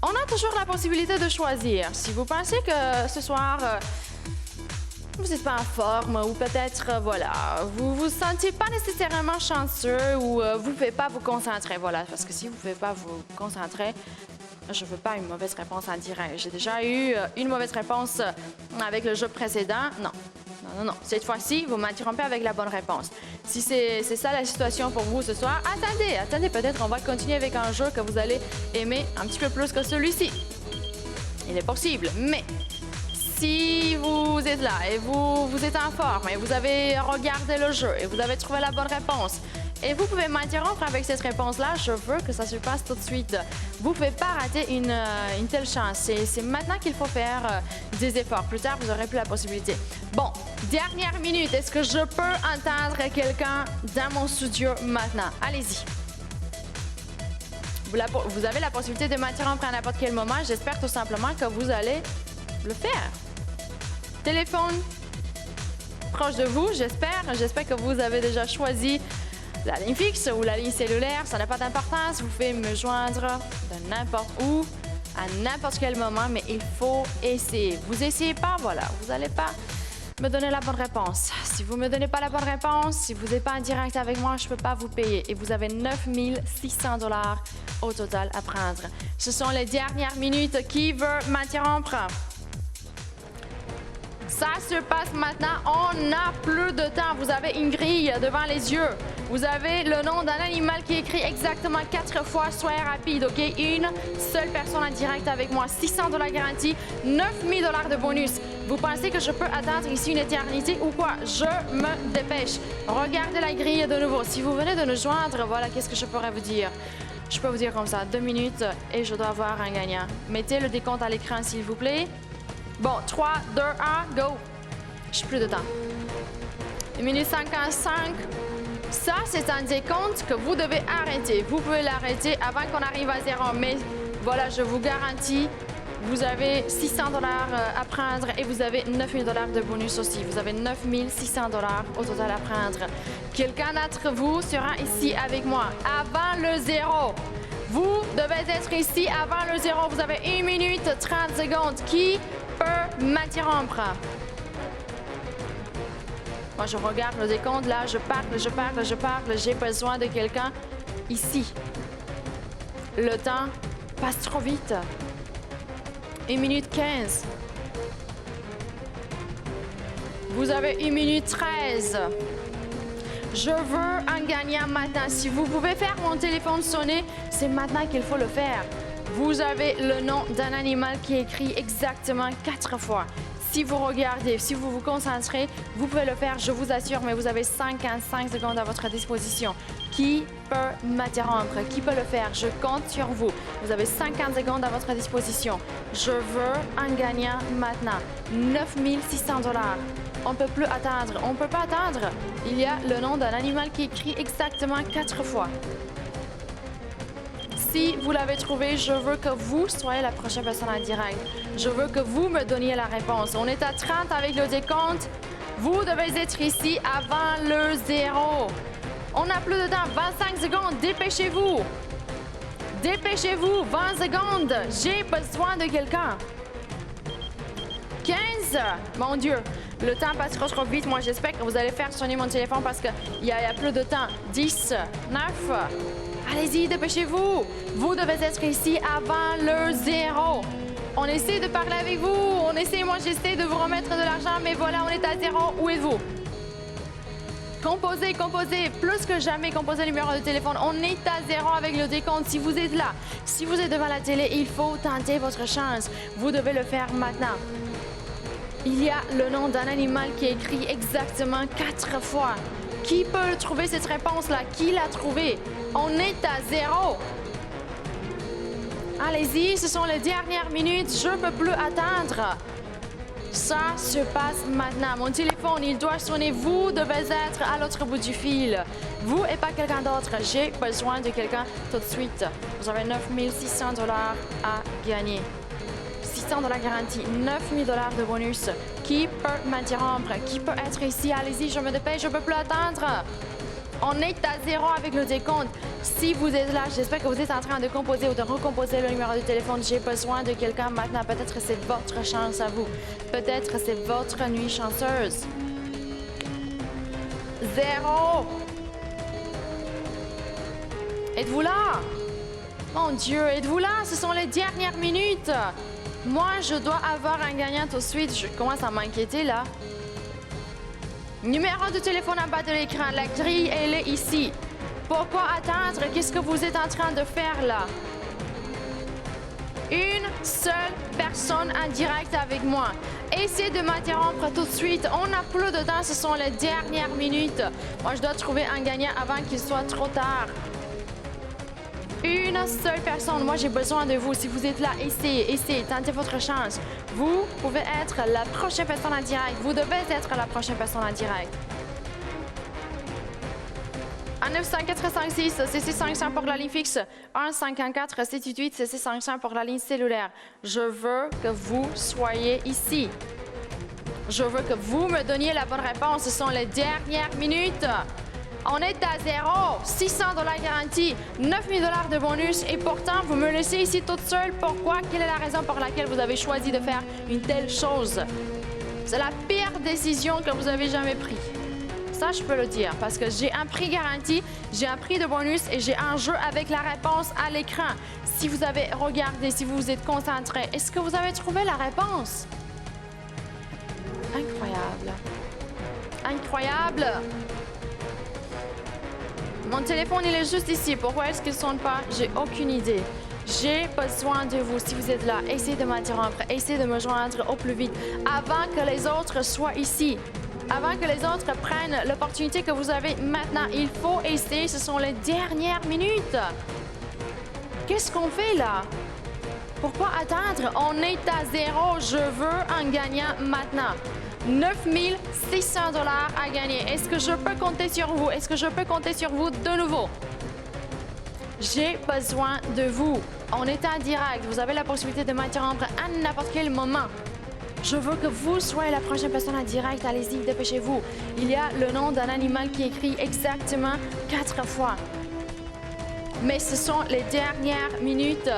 On a toujours la possibilité de choisir. Si vous pensez que ce soir, vous n'êtes pas en forme ou peut-être, voilà, vous ne vous sentez pas nécessairement chanceux ou vous ne pouvez pas vous concentrer. Voilà, parce que si vous ne pouvez pas vous concentrer, je ne veux pas une mauvaise réponse en direct. J'ai déjà eu une mauvaise réponse avec le jeu précédent. Non. Cette fois-ci, vous m'interrompez avec la bonne réponse. Si c'est ça la situation pour vous ce soir, attendez, peut-être on va continuer avec un jeu que vous allez aimer un petit peu plus que celui-ci. Il est possible, mais si vous êtes là et vous êtes en forme et vous avez regardé le jeu et vous avez trouvé la bonne réponse, et vous pouvez m'interrompre avec cette réponse-là, je veux que ça se passe tout de suite. Vous ne pouvez pas rater une telle chance. C'est maintenant qu'il faut faire des efforts. Plus tard, vous n'aurez plus la possibilité. Bon, dernière minute. Est-ce que je peux entendre quelqu'un dans mon studio maintenant? Allez-y. Vous avez la possibilité de m'interrompre à n'importe quel moment. J'espère tout simplement que vous allez le faire. Téléphone proche de vous, j'espère. J'espère que vous avez déjà choisi la ligne fixe ou la ligne cellulaire, ça n'a pas d'importance. Vous pouvez me joindre de n'importe où, à n'importe quel moment, mais il faut essayer. Vous essayez pas, voilà, vous n'allez pas me donner la bonne réponse. Si vous ne me donnez pas la bonne réponse, si vous n'êtes pas en direct avec moi, je ne peux pas vous payer. Et vous avez 9 600 $ au total à prendre. Ce sont les dernières minutes. Qui veut m'interrompre? Ça se passe maintenant. On n'a plus de temps. Vous avez une grille devant les yeux. Vous avez le nom d'un animal qui est écrit exactement 4 fois. Soyez rapide, OK? Une seule personne en direct avec moi. 600 $ garantie. 9 000 $ de bonus. Vous pensez que je peux attendre ici une éternité ou quoi? Je me dépêche. Regardez la grille de nouveau. Si vous venez de nous joindre, voilà, qu'est-ce que je pourrais vous dire? Je peux vous dire comme ça, 2 minutes et je dois avoir un gagnant. Mettez le décompte à l'écran, s'il vous plaît. Bon, 3, 2, 1, go! Je n'ai plus de temps. 1 minute 55. Ça, c'est un décompte que vous devez arrêter. Vous pouvez l'arrêter avant qu'on arrive à 0. Mais voilà, je vous garantis, vous avez 600 $ à prendre et vous avez 9 000 $ de bonus aussi. Vous avez 9 600 $ au total à prendre. Quelqu'un d'entre vous sera ici avec moi avant le 0. Vous devez être ici avant le 0. Vous avez 1 minute 30 secondes. Qui peut m'interrompre? Moi, je regarde le décompte. Là, je parle. J'ai besoin de quelqu'un ici. Le temps passe trop vite. 1 minute 15. Vous avez 1 minute 13. Je veux un gagnant maintenant. Si vous pouvez faire mon téléphone sonner, c'est maintenant qu'il faut le faire. Vous avez le nom d'un animal qui est écrit exactement 4 fois. Si vous regardez, si vous vous concentrez, vous pouvez le faire, je vous assure, mais vous avez 55 secondes à votre disposition. Qui peut m'interrompre? Qui peut le faire? Je compte sur vous. Vous avez 50 secondes à votre disposition. Je veux un gagnant maintenant. 9 600 $. On ne peut plus attendre. On ne peut pas attendre. Il y a le nom d'un animal qui est écrit exactement 4 fois. Si vous l'avez trouvé, je veux que vous soyez la prochaine personne en direct. Je veux que vous me donniez la réponse. On est à 30 avec le décompte. Vous devez être ici avant le 0. On n'a plus de temps. 25 secondes. Dépêchez-vous. Dépêchez-vous. 20 secondes. J'ai besoin de quelqu'un. 15. Mon Dieu. Le temps passe trop vite. Moi, j'espère que vous allez faire sonner mon téléphone parce qu'il y a plus de temps. 10. 9. Allez-y, dépêchez-vous. Vous devez être ici avant le 0. On essaie de parler avec vous. On essaie, moi, j'essaie de vous remettre de l'argent, mais voilà, on est à 0. Où êtes-vous? Composez, composez. Plus que jamais, composez le numéro de téléphone. On est à 0 avec le décompte. Si vous êtes là, si vous êtes devant la télé, il faut tenter votre chance. Vous devez le faire maintenant. Il y a le nom d'un animal qui est écrit exactement 4 fois. Qui peut trouver cette réponse-là? Qui l'a trouvé? On est à 0. Allez-y, ce sont les dernières minutes. Je ne peux plus attendre. Ça se passe maintenant. Mon téléphone, il doit sonner. Vous devez être à l'autre bout du fil. Vous et pas quelqu'un d'autre. J'ai besoin de quelqu'un tout de suite. Vous avez 9 600 $ à gagner. 600 $ garantis, 9 000 $ de bonus. Qui peut m'interrompre? Qui peut être ici? Allez-y, je me dépêche, je ne peux plus attendre. On est à 0 avec le décompte. Si vous êtes là, j'espère que vous êtes en train de composer ou de recomposer le numéro de téléphone. J'ai besoin de quelqu'un maintenant. Peut-être que c'est votre chance à vous. Peut-être que c'est votre nuit chanceuse. 0. Êtes-vous là? Mon Dieu, êtes-vous là? Ce sont les dernières minutes. Moi, je dois avoir un gagnant tout de suite. Je commence à m'inquiéter là. Numéro de téléphone en bas de l'écran. La grille, elle est ici. Pourquoi attendre? Qu'est-ce que vous êtes en train de faire là? Une seule personne en direct avec moi. Essayez de m'interrompre tout de suite. On n'a plus de temps. Ce sont les dernières minutes. Moi, je dois trouver un gagnant avant qu'il soit trop tard. Une seule personne. Moi, j'ai besoin de vous. Si vous êtes là, essayez, tentez votre chance. Vous pouvez être la prochaine personne en direct. Vous devez être la prochaine personne en direct. En 90456, c'est 500 pour la ligne fixe. 154 788, c'est 500 pour la ligne cellulaire. Je veux que vous soyez ici. Je veux que vous me donniez la bonne réponse. Ce sont les dernières minutes. On est à 0, 600 $ garantis, 9 000 $ de bonus et pourtant, vous me laissez ici toute seule. Pourquoi? Quelle est la raison pour laquelle vous avez choisi de faire une telle chose? C'est la pire décision que vous avez jamais prise. Ça, je peux le dire parce que j'ai un prix garanti, j'ai un prix de bonus et j'ai un jeu avec la réponse à l'écran. Si vous avez regardé, si vous vous êtes concentré, est-ce que vous avez trouvé la réponse? Incroyable. Incroyable. Mon téléphone, il est juste ici. Pourquoi est-ce qu'il ne sonne pas? J'ai aucune idée. J'ai besoin de vous. Si vous êtes là, essayez de m'interrompre. Essayez de me joindre au plus vite avant que les autres soient ici. Avant que les autres prennent l'opportunité que vous avez maintenant. Il faut essayer. Ce sont les dernières minutes. Qu'est-ce qu'on fait là? Pourquoi attendre? On est à 0. Je veux un gagnant maintenant. 9 600 $ à gagner. Est-ce que je peux compter sur vous? Est-ce que je peux compter sur vous de nouveau? J'ai besoin de vous. On est en direct. Vous avez la possibilité de m'interrompre à n'importe quel moment. Je veux que vous soyez la prochaine personne en direct. Allez-y, dépêchez-vous. Il y a le nom d'un animal qui est écrit exactement 4 fois. Mais ce sont les dernières minutes.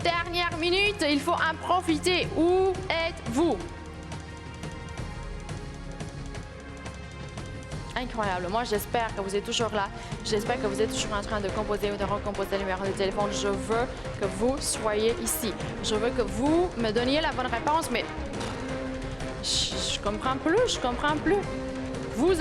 Dernière minute, il faut en profiter. Où êtes-vous? incroyable. Moi, j'espère que vous êtes toujours là. J'espère que vous êtes toujours en train de composer ou de recomposer le numéro de téléphone. Je veux que vous soyez ici. Je veux que vous me donniez la bonne réponse, mais je comprends plus. Vous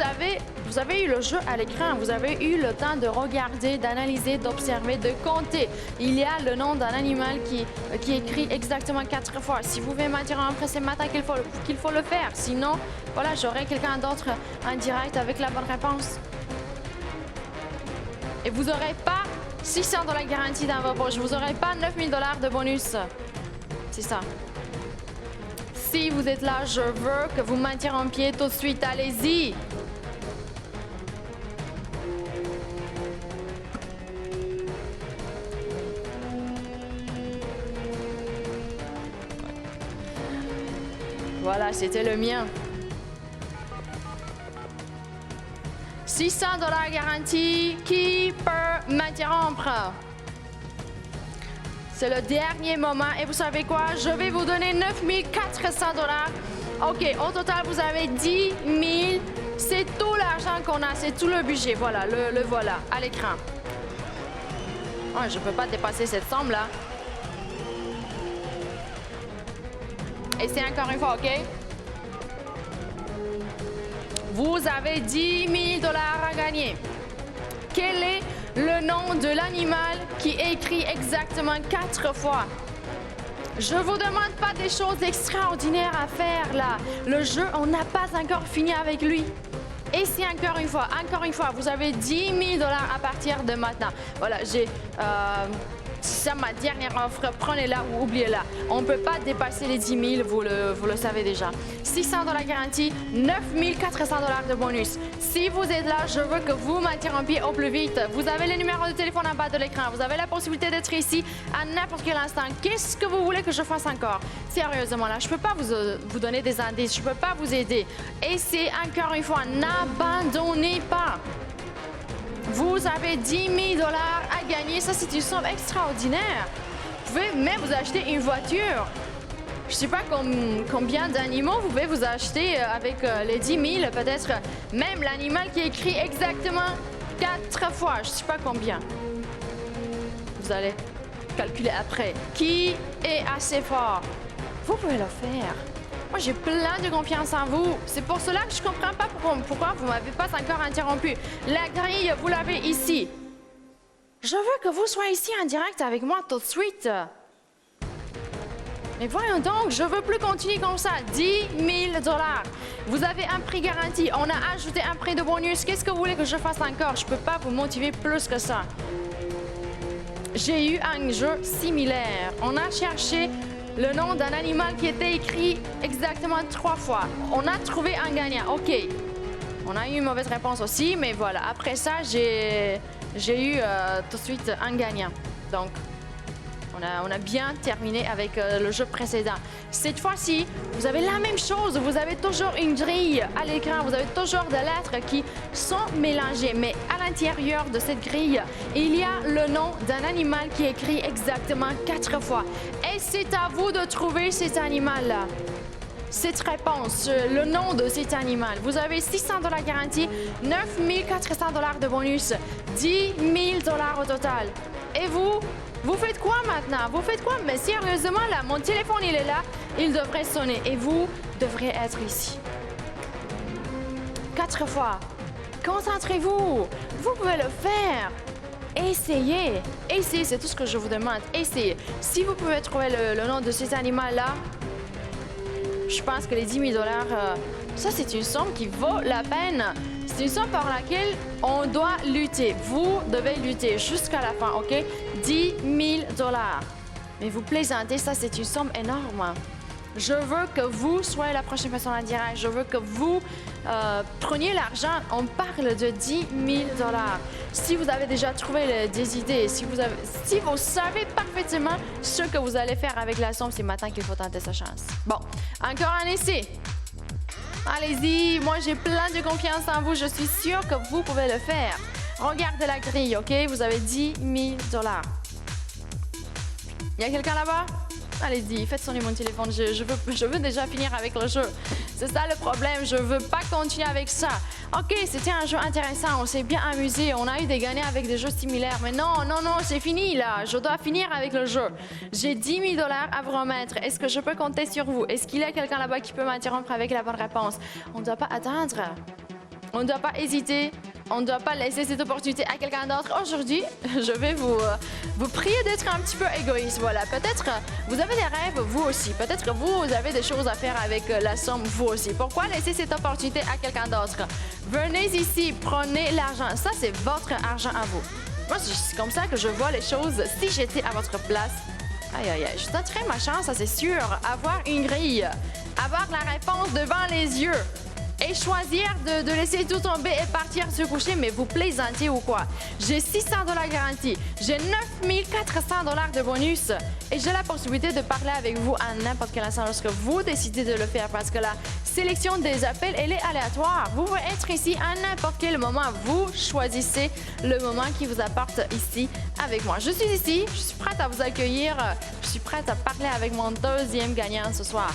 avez eu le jeu à l'écran, vous avez eu le temps de regarder, d'analyser, d'observer, de compter. Il y a le nom d'un animal qui est écrit exactement 4 fois. Si vous voulez m'interrompre, c'est maintenant qu'il faut le faire. Sinon, voilà, j'aurai quelqu'un d'autre en direct avec la bonne réponse. Et vous n'aurez pas 600 $ garantis dans vos poches. Vous n'aurez pas 9000 $ de bonus. C'est ça. Si vous êtes là, je veux que vous m'interrompiez tout de suite. Allez-y. Voilà, c'était le mien. 600 $ garantis. Qui peut m'interrompre? C'est le dernier moment. Et vous savez quoi? Je vais vous donner 9400 $. OK, au total, vous avez 10 000. C'est tout l'argent qu'on a. C'est tout le budget. Voilà, le voilà, à l'écran. Ouais, je ne peux pas dépasser cette somme-là. Et c'est encore une fois, OK? Vous avez 10 000 $ à gagner. Quel est le nom de l'animal qui est écrit exactement 4 fois? Je vous demande pas des choses extraordinaires à faire là. Le jeu, on n'a pas encore fini avec lui. Et c'est encore une fois, vous avez 10 000 $ à partir de maintenant. Voilà, c'est ma dernière offre, prenez-la ou oubliez-la. On ne peut pas dépasser les 10 000, vous le savez déjà. 600 $ garantis, 9400 $ de bonus. Si vous êtes là, je veux que vous m'interrompiez au plus vite. Vous avez le numéro de téléphone en bas de l'écran. Vous avez la possibilité d'être ici à n'importe quel instant. Qu'est-ce que vous voulez que je fasse encore? Sérieusement, là, je ne peux pas vous donner des indices. Je ne peux pas vous aider. Et c'est encore une fois, n'abandonnez pas. Vous avez 10 000 $ à gagner. Ça, c'est une somme extraordinaire. Vous pouvez même vous acheter une voiture. Je ne sais pas combien d'animaux vous pouvez vous acheter avec les 10 000. Peut-être même l'animal qui est écrit exactement 4 fois. Je ne sais pas combien. Vous allez calculer après. Qui est assez fort? Vous pouvez le faire. Moi, j'ai plein de confiance en vous. C'est pour cela que je ne comprends pas pourquoi vous ne m'avez pas encore interrompu. La grille, vous l'avez ici. Je veux que vous soyez ici en direct avec moi tout de suite. Mais voyons donc, je ne veux plus continuer comme ça. 10 000 $. Vous avez un prix garanti. On a ajouté un prix de bonus. Qu'est-ce que vous voulez que je fasse encore? Je ne peux pas vous motiver plus que ça. J'ai eu un jeu similaire. On a cherché le nom d'un animal qui était écrit exactement 3 fois. On a trouvé un gagnant. OK. On a eu une mauvaise réponse aussi, mais voilà. Après ça, j'ai eu tout de suite un gagnant. Donc, on a bien terminé avec le jeu précédent. Cette fois-ci, vous avez la même chose. Vous avez toujours une grille à l'écran. Vous avez toujours des lettres qui sont mélangées. Mais à l'intérieur de cette grille, il y a le nom d'un animal qui est écrit exactement 4 fois. Et c'est à vous de trouver cet animal-là. Cette réponse, le nom de cet animal. Vous avez 600 $ garantis, 9400 $ de bonus, 10 000 $ au total. Et vous faites quoi maintenant? Vous faites quoi? Mais sérieusement, là, mon téléphone, il est là. Il devrait sonner. Et vous devrez être ici. 4 fois. Concentrez-vous. Vous pouvez le faire. Essayez. Essayez, c'est tout ce que je vous demande. Essayez. Si vous pouvez trouver le nom de cet animal-là, je pense que les 10 000 $, ça, c'est une somme qui vaut la peine. C'est une somme par laquelle on doit lutter. Vous devez lutter jusqu'à la fin, OK? 10 000 $. Mais vous plaisantez, ça, c'est une somme énorme. Je veux que vous soyez la prochaine personne en direct. Je veux que vous preniez l'argent. On parle de 10 000 $. Si vous avez déjà trouvé des idées, si vous savez parfaitement ce que vous allez faire avec la somme, c'est maintenant qu'il faut tenter sa chance. Bon, encore un essai. Allez-y, moi j'ai plein de confiance en vous. Je suis sûre que vous pouvez le faire. Regardez la grille, OK? Vous avez 10 000 $. Il y a quelqu'un là-bas? Allez-y, faites sonner mon téléphone. Je veux déjà finir avec le jeu. C'est ça le problème. Je veux pas continuer avec ça. OK, c'était un jeu intéressant. On s'est bien amusé. On a eu des gagnants avec des jeux similaires. Mais non, c'est fini là. Je dois finir avec le jeu. J'ai 10 000 $ à vous remettre. Est-ce que je peux compter sur vous? Est-ce qu'il y a quelqu'un là-bas qui peut m'interrompre avec la bonne réponse? On ne doit pas attendre. On ne doit pas hésiter. On ne doit pas laisser cette opportunité à quelqu'un d'autre. Aujourd'hui, je vais vous prier d'être un petit peu égoïste. Voilà, peut-être vous avez des rêves, vous aussi. Peut-être vous avez des choses à faire avec la somme, vous aussi. Pourquoi laisser cette opportunité à quelqu'un d'autre? Venez ici, prenez l'argent. Ça, c'est votre argent à vous. Moi, c'est comme ça que je vois les choses si j'étais à votre place. Aïe, aïe, aïe, je tenterai ma chance, ça c'est sûr. Avoir une grille, avoir la réponse devant les yeux. Et choisir de laisser tout tomber et partir se coucher, mais vous plaisantez ou quoi? J'ai 600 $ garantis, j'ai 9 400 $ de bonus et j'ai la possibilité de parler avec vous à n'importe quel instant lorsque vous décidez de le faire parce que la sélection des appels, elle est aléatoire. Vous pouvez être ici à n'importe quel moment. Vous choisissez le moment qui vous apporte ici avec moi. Je suis ici, je suis prête à vous accueillir, je suis prête à parler avec mon deuxième gagnant ce soir.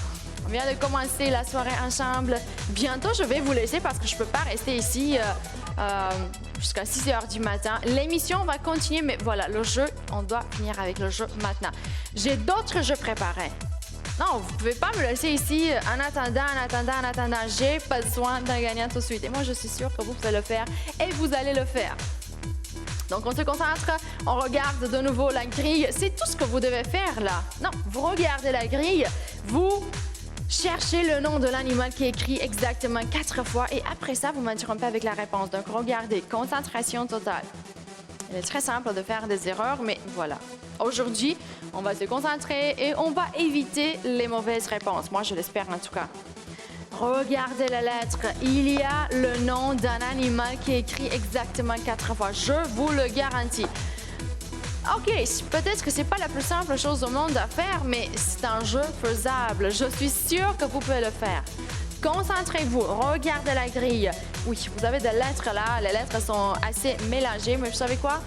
On vient de commencer la soirée ensemble. Bientôt, je vais vous laisser parce que je ne peux pas rester ici jusqu'à 6 h du matin. L'émission va continuer, mais voilà, le jeu, on doit finir avec le jeu maintenant. J'ai d'autres jeux préparés. Non, vous ne pouvez pas me laisser ici en attendant. J'ai besoin d'un gagnant tout de suite. Et moi, je suis sûre que vous pouvez le faire et vous allez le faire. Donc, on se concentre, on regarde de nouveau la grille. C'est tout ce que vous devez faire là. Non, vous regardez la grille, vous cherchez le nom de l'animal qui est écrit exactement 4 fois et après ça, vous m'interrompez avec la réponse. Donc, regardez, concentration totale. Il est très simple de faire des erreurs, mais voilà. Aujourd'hui, on va se concentrer et on va éviter les mauvaises réponses. Moi, je l'espère en tout cas. Regardez la lettre. Il y a le nom d'un animal qui est écrit exactement 4 fois. Je vous le garantis. OK, peut-être que c'est pas la plus simple chose au monde à faire, mais c'est un jeu faisable. Je suis sûre que vous pouvez le faire. Concentrez-vous, regardez la grille. Oui, vous avez des lettres là, les lettres sont assez mélangées, mais vous savez quoi?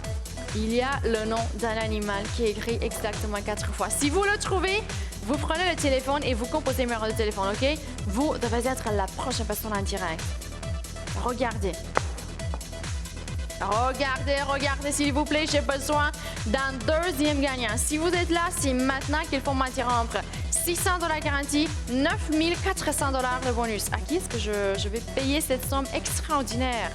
Il y a le nom d'un animal qui est écrit exactement 4 fois. Si vous le trouvez, vous prenez le téléphone et vous composez le numéro de téléphone, OK? Vous devez être la prochaine personne en direct. Regardez. Regardez, s'il vous plaît, j'ai besoin d'un deuxième gagnant. Si vous êtes là, c'est maintenant qu'il faut m'interrompre. 600 $ garantis, 9 400 $ de bonus. À qui est-ce que je vais payer cette somme extraordinaire?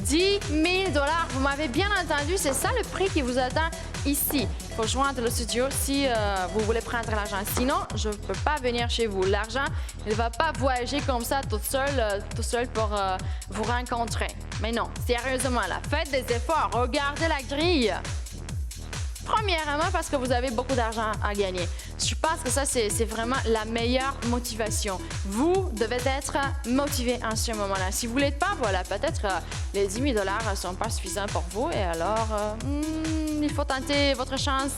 10 000 $. Vous m'avez bien entendu, c'est ça le prix qui vous attend ici. Il faut joindre le studio si vous voulez prendre l'argent. Sinon, je ne peux pas venir chez vous. L'argent, il ne va pas voyager comme ça tout seul pour vous rencontrer. Mais non, sérieusement, là, faites des efforts. Regardez la grille. Premièrement, parce que vous avez beaucoup d'argent à gagner. Je pense que ça, c'est vraiment la meilleure motivation. Vous devez être motivé en ce moment-là. Si vous ne l'êtes pas, voilà, peut-être les 10 000 $ ne sont pas suffisants pour vous. Et alors, il faut tenter votre chance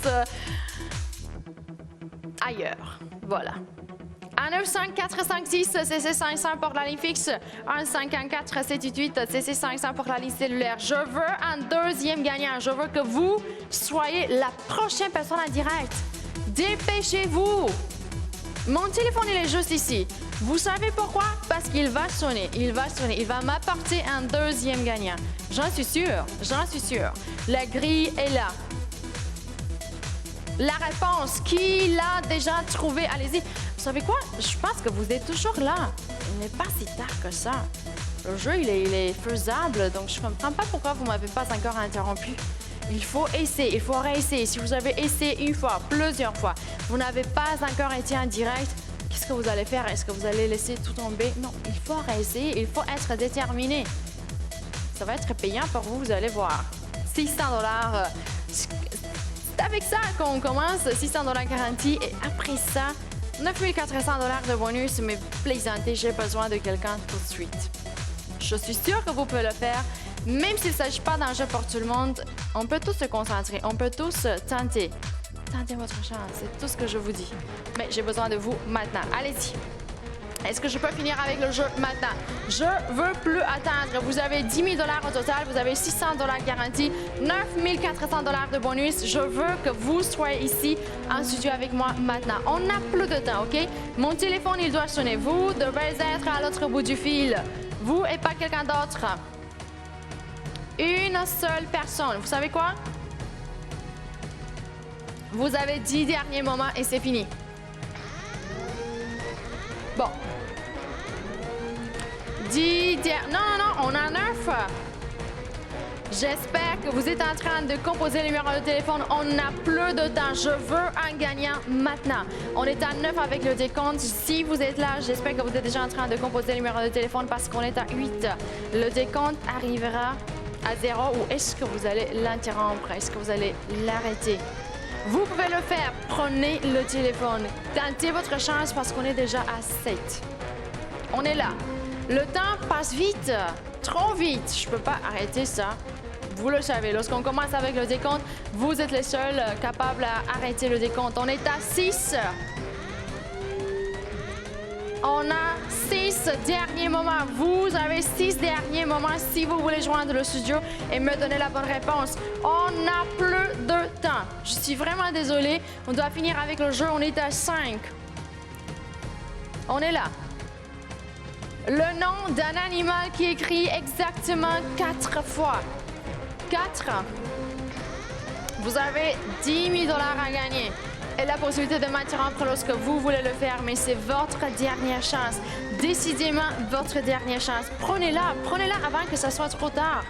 ailleurs. Voilà. 1-954-56 CC500 pour la ligne fixe. 1-514-788 CC500 pour la ligne cellulaire. Je veux un deuxième gagnant. Je veux que vous soyez la prochaine personne en direct. Dépêchez-vous. Mon téléphone, il est juste ici. Vous savez pourquoi? Parce qu'il va sonner. Il va m'apporter un deuxième gagnant. J'en suis sûre. La grille est là. La réponse, qui l'a déjà trouvée? Allez-y. Vous savez quoi? Je pense que vous êtes toujours là. Il n'est pas si tard que ça. Le jeu, il est faisable, donc je ne comprends pas pourquoi vous ne m'avez pas encore interrompu. Il faut essayer, il faut réessayer. Si vous avez essayé une fois, plusieurs fois, vous n'avez pas encore été en direct, qu'est-ce que vous allez faire? Est-ce que vous allez laisser tout tomber? Non, il faut réessayer, il faut être déterminé. Ça va être payant pour vous, vous allez voir. 600 $. C'est avec ça qu'on commence, 600 $ garantis. Et après ça, 9 400 $ de bonus. Mais plaisantez, j'ai besoin de quelqu'un tout de suite. Je suis sûre que vous pouvez le faire. Même s'il ne s'agit pas d'un jeu pour tout le monde, on peut tous se concentrer, on peut tous tenter. Tentez votre chance, c'est tout ce que je vous dis. Mais j'ai besoin de vous maintenant. Allez-y. Est-ce que je peux finir avec le jeu maintenant? Je veux plus attendre. Vous avez 10 000 $ au total. Vous avez 600 $ garantis, 9 400 $ de bonus. Je veux que vous soyez ici en studio avec moi maintenant. On n'a plus de temps, OK? Mon téléphone, il doit sonner. Vous devez être à l'autre bout du fil. Vous et pas quelqu'un d'autre. Une seule personne. Vous savez quoi? Vous avez 10 derniers moments et c'est fini. Bon. 10 Non, on a 9. J'espère que vous êtes en train de composer le numéro de téléphone. On n'a plus de temps. Je veux un gagnant maintenant. On est à 9 avec le décompte. Si vous êtes là, j'espère que vous êtes déjà en train de composer le numéro de téléphone parce qu'on est à 8. Le décompte arrivera à 0 ou est-ce que vous allez l'interrompre? Est-ce que vous allez l'arrêter? Vous pouvez le faire. Prenez le téléphone. Tentez votre chance parce qu'on est déjà à 7. On est là. Le temps passe vite. Trop vite. Je ne peux pas arrêter ça. Vous le savez. Lorsqu'on commence avec le décompte, vous êtes les seuls capables à arrêter le décompte. On est à 6. On a 6 derniers moments. Vous avez 6 derniers moments si vous voulez joindre le studio et me donner la bonne réponse. On n'a plus de temps. Je suis vraiment désolée. On doit finir avec le jeu. On est à 5. On est là. Le nom d'un animal qui écrit exactement 4 fois. 4. Vous avez 10 000 $ à gagner. Et la possibilité de m'interrompre lorsque vous voulez le faire, mais c'est votre dernière chance. Décidément, votre dernière chance. Prenez-la avant que ça soit trop tard.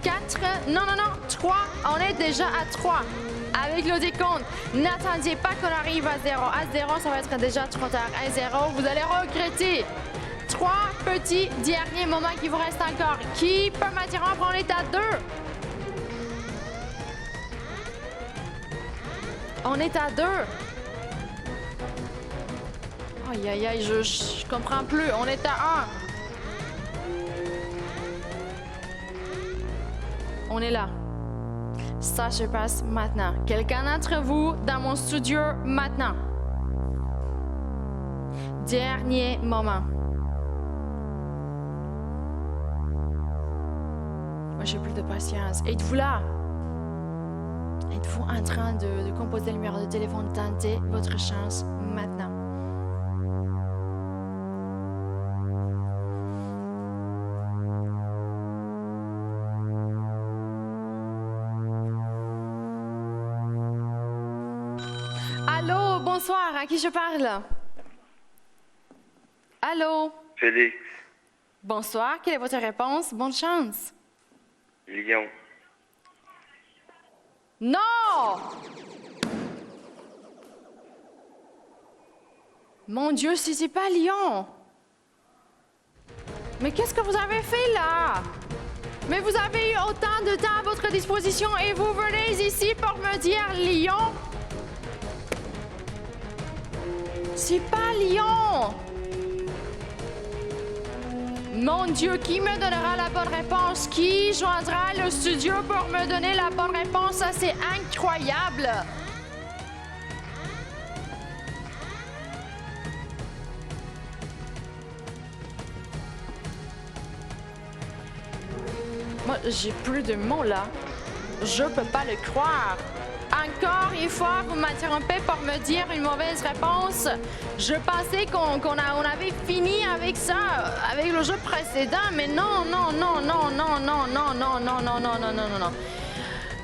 4, non, 3, on est déjà à 3. Avec le décompte, n'attendez pas qu'on arrive à 0. À 0, ça va être déjà trop tard. À 0, vous allez regretter. 3 petits derniers moments qui vous restent encore. Qui peut m'interrompre? On est à 2. On est à 2. Aïe, aïe, aïe, je comprends plus. On est à 1. On est là. Ça se passe maintenant. Quelqu'un d'entre vous dans mon studio maintenant. Dernier moment. Moi, j'ai plus de patience. Êtes-vous là? Êtes-vous en train de composer le numéro de téléphone? Tentez votre chance maintenant. Allô, bonsoir, à qui je parle? Allô? Félix. Bonsoir, quelle est votre réponse? Bonne chance. Lion. Non! Mon Dieu, si c'est pas Lion! Mais qu'est-ce que vous avez fait là? Mais vous avez eu autant de temps à votre disposition et vous venez ici pour me dire Lion? C'est pas Lion! Mon Dieu, qui me donnera la bonne réponse? Qui joindra le studio pour me donner la bonne réponse? Ça, c'est incroyable! Moi, j'ai plus de mots là. Je peux pas le croire. Encore une fois, vous m'interrompez pour me dire une mauvaise réponse. Je pensais qu'on avait fini avec ça, avec le jeu précédent, mais non.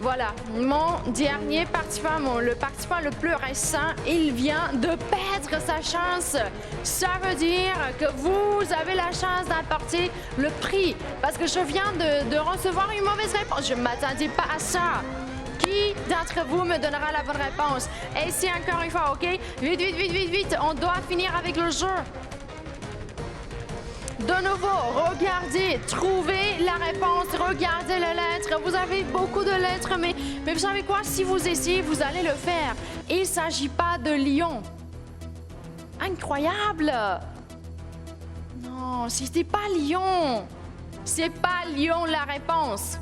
Voilà, mon dernier participant, le participant le plus récent, il vient de perdre sa chance. Ça veut dire que vous avez la chance d'emporter le prix, parce que je viens de recevoir une mauvaise réponse. Je ne m'attendais pas à ça. Qui d'entre vous me donnera la bonne réponse? Et c'est encore une fois, OK? Vite, on doit finir avec le jeu. De nouveau, regardez, trouvez la réponse, regardez les lettres. Vous avez beaucoup de lettres, mais vous savez quoi? Si vous essayez, vous allez le faire. Il ne s'agit pas de lion. Incroyable! Non, c'était pas lion. C'est pas lion la réponse.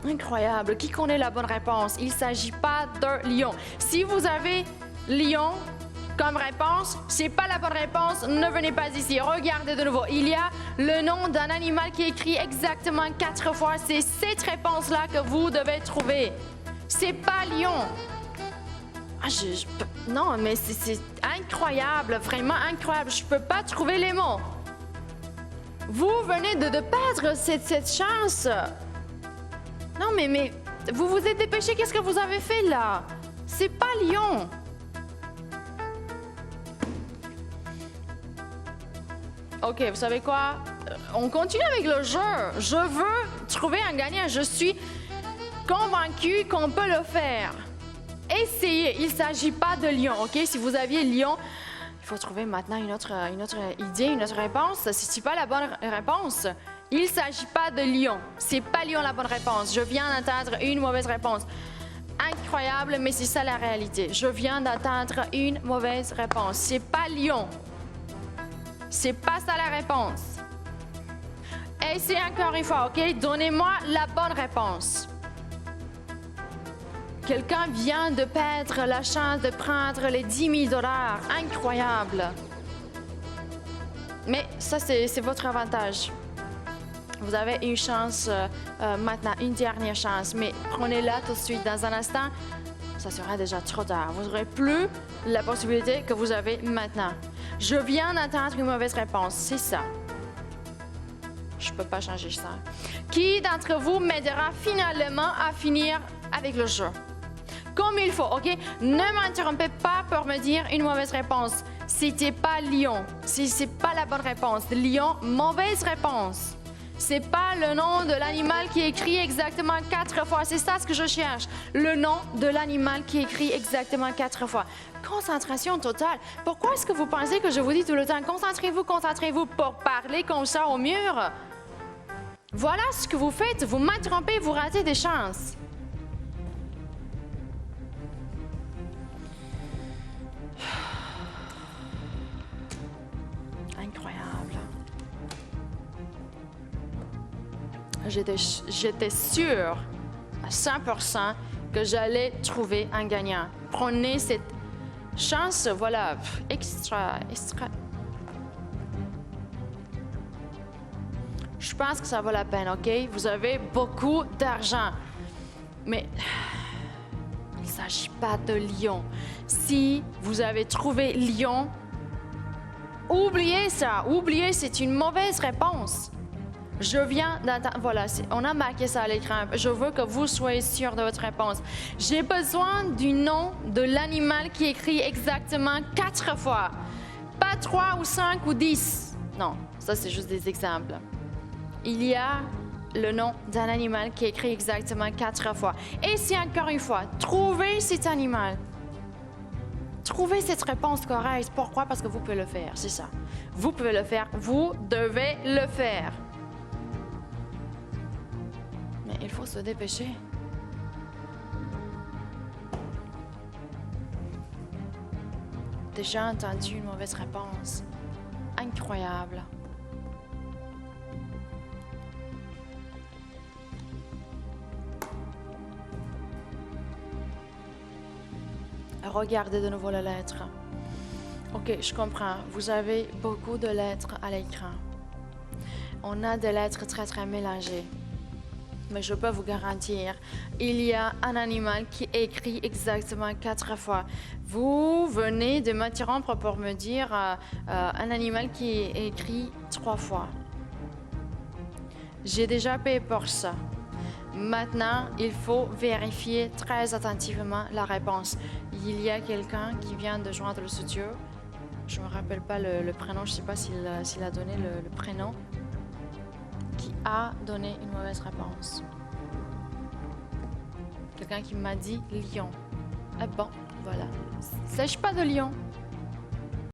Incroyable. Qui connaît la bonne réponse? Il ne s'agit pas d'un lion. Si vous avez lion, comme réponse. C'est pas la bonne réponse. Ne venez pas ici. Regardez de nouveau. Il y a le nom d'un animal qui est écrit exactement 4 fois. C'est cette réponse-là que vous devez trouver. C'est pas lion. Ah, non, mais c'est incroyable, vraiment incroyable. Je peux pas trouver les mots. Vous venez de perdre cette chance. Non, mais vous vous êtes dépêché. Qu'est-ce que vous avez fait là? C'est pas lion. OK, vous savez quoi? On continue avec le jeu. Je veux trouver un gagnant. Je suis convaincue qu'on peut le faire. Essayez. Il ne s'agit pas de lion, OK? Si vous aviez lion, il faut trouver maintenant une autre idée, une autre réponse. Si ce n'est pas la bonne réponse, il ne s'agit pas de lion. C'est pas lion la bonne réponse. Je viens d'entendre une mauvaise réponse. Incroyable, mais c'est ça la réalité. Je viens d'entendre une mauvaise réponse. C'est pas lion. C'est pas ça la réponse. Essayez encore une fois, OK? Donnez-moi la bonne réponse. Quelqu'un vient de perdre la chance de prendre les 10 000 $. Incroyable. Mais ça, c'est votre avantage. Vous avez une chance maintenant, une dernière chance. Mais prenez-la tout de suite. Dans un instant, ça sera déjà trop tard. Vous n'aurez plus la possibilité que vous avez maintenant. Je viens d'entendre une mauvaise réponse. C'est ça. Je ne peux pas changer ça. Qui d'entre vous m'aidera finalement à finir avec le jeu? Comme il faut, OK? Ne m'interrompez pas pour me dire une mauvaise réponse. C'était pas lion. C'est pas la bonne réponse. Lion, mauvaise réponse. C'est pas le nom de l'animal qui est écrit exactement 4 fois. C'est ça ce que je cherche. Le nom de l'animal qui est écrit exactement 4 fois. Concentration totale. Pourquoi est-ce que vous pensez que je vous dis tout le temps concentrez-vous pour parler comme ça au mur? Voilà ce que vous faites. Vous m'interrompez, vous ratez des chances. Incroyable. J'étais sûre à 100% que j'allais trouver un gagnant. Prenez cette chance, voilà, extra. Je pense que ça vaut la peine, OK? Vous avez beaucoup d'argent. Mais il ne s'agit pas de lion. Si vous avez trouvé lion, oubliez ça. Oubliez, c'est une mauvaise réponse. Je viens d'entendre... Voilà, on a marqué ça à l'écran. Je veux que vous soyez sûr de votre réponse. J'ai besoin du nom de l'animal qui est écrit exactement 4 fois. Pas 3 ou 5 ou 10. Non, ça c'est juste des exemples. Il y a le nom d'un animal qui est écrit exactement 4 fois. Et si encore une fois, trouvez cet animal. Trouvez cette réponse correcte. Pourquoi? Parce que vous pouvez le faire, c'est ça. Vous pouvez le faire. Vous devez le faire. Mais il faut se dépêcher. Déjà entendu une mauvaise réponse. Incroyable. Regardez de nouveau la lettre. OK, je comprends. Vous avez beaucoup de lettres à l'écran. On a des lettres très, très mélangées. Mais je peux vous garantir, il y a un animal qui est écrit exactement 4 fois. Vous venez de m'interrompre pour me dire un animal qui est écrit 3 fois. J'ai déjà payé pour ça. Maintenant, il faut vérifier très attentivement la réponse. Il y a quelqu'un qui vient de joindre le studio. Je ne me rappelle pas le prénom, je ne sais pas s'il a donné le prénom. Qui a donné une mauvaise réponse. Quelqu'un qui m'a dit lion. Ah bon, voilà. Il ne s'agit pas de lion.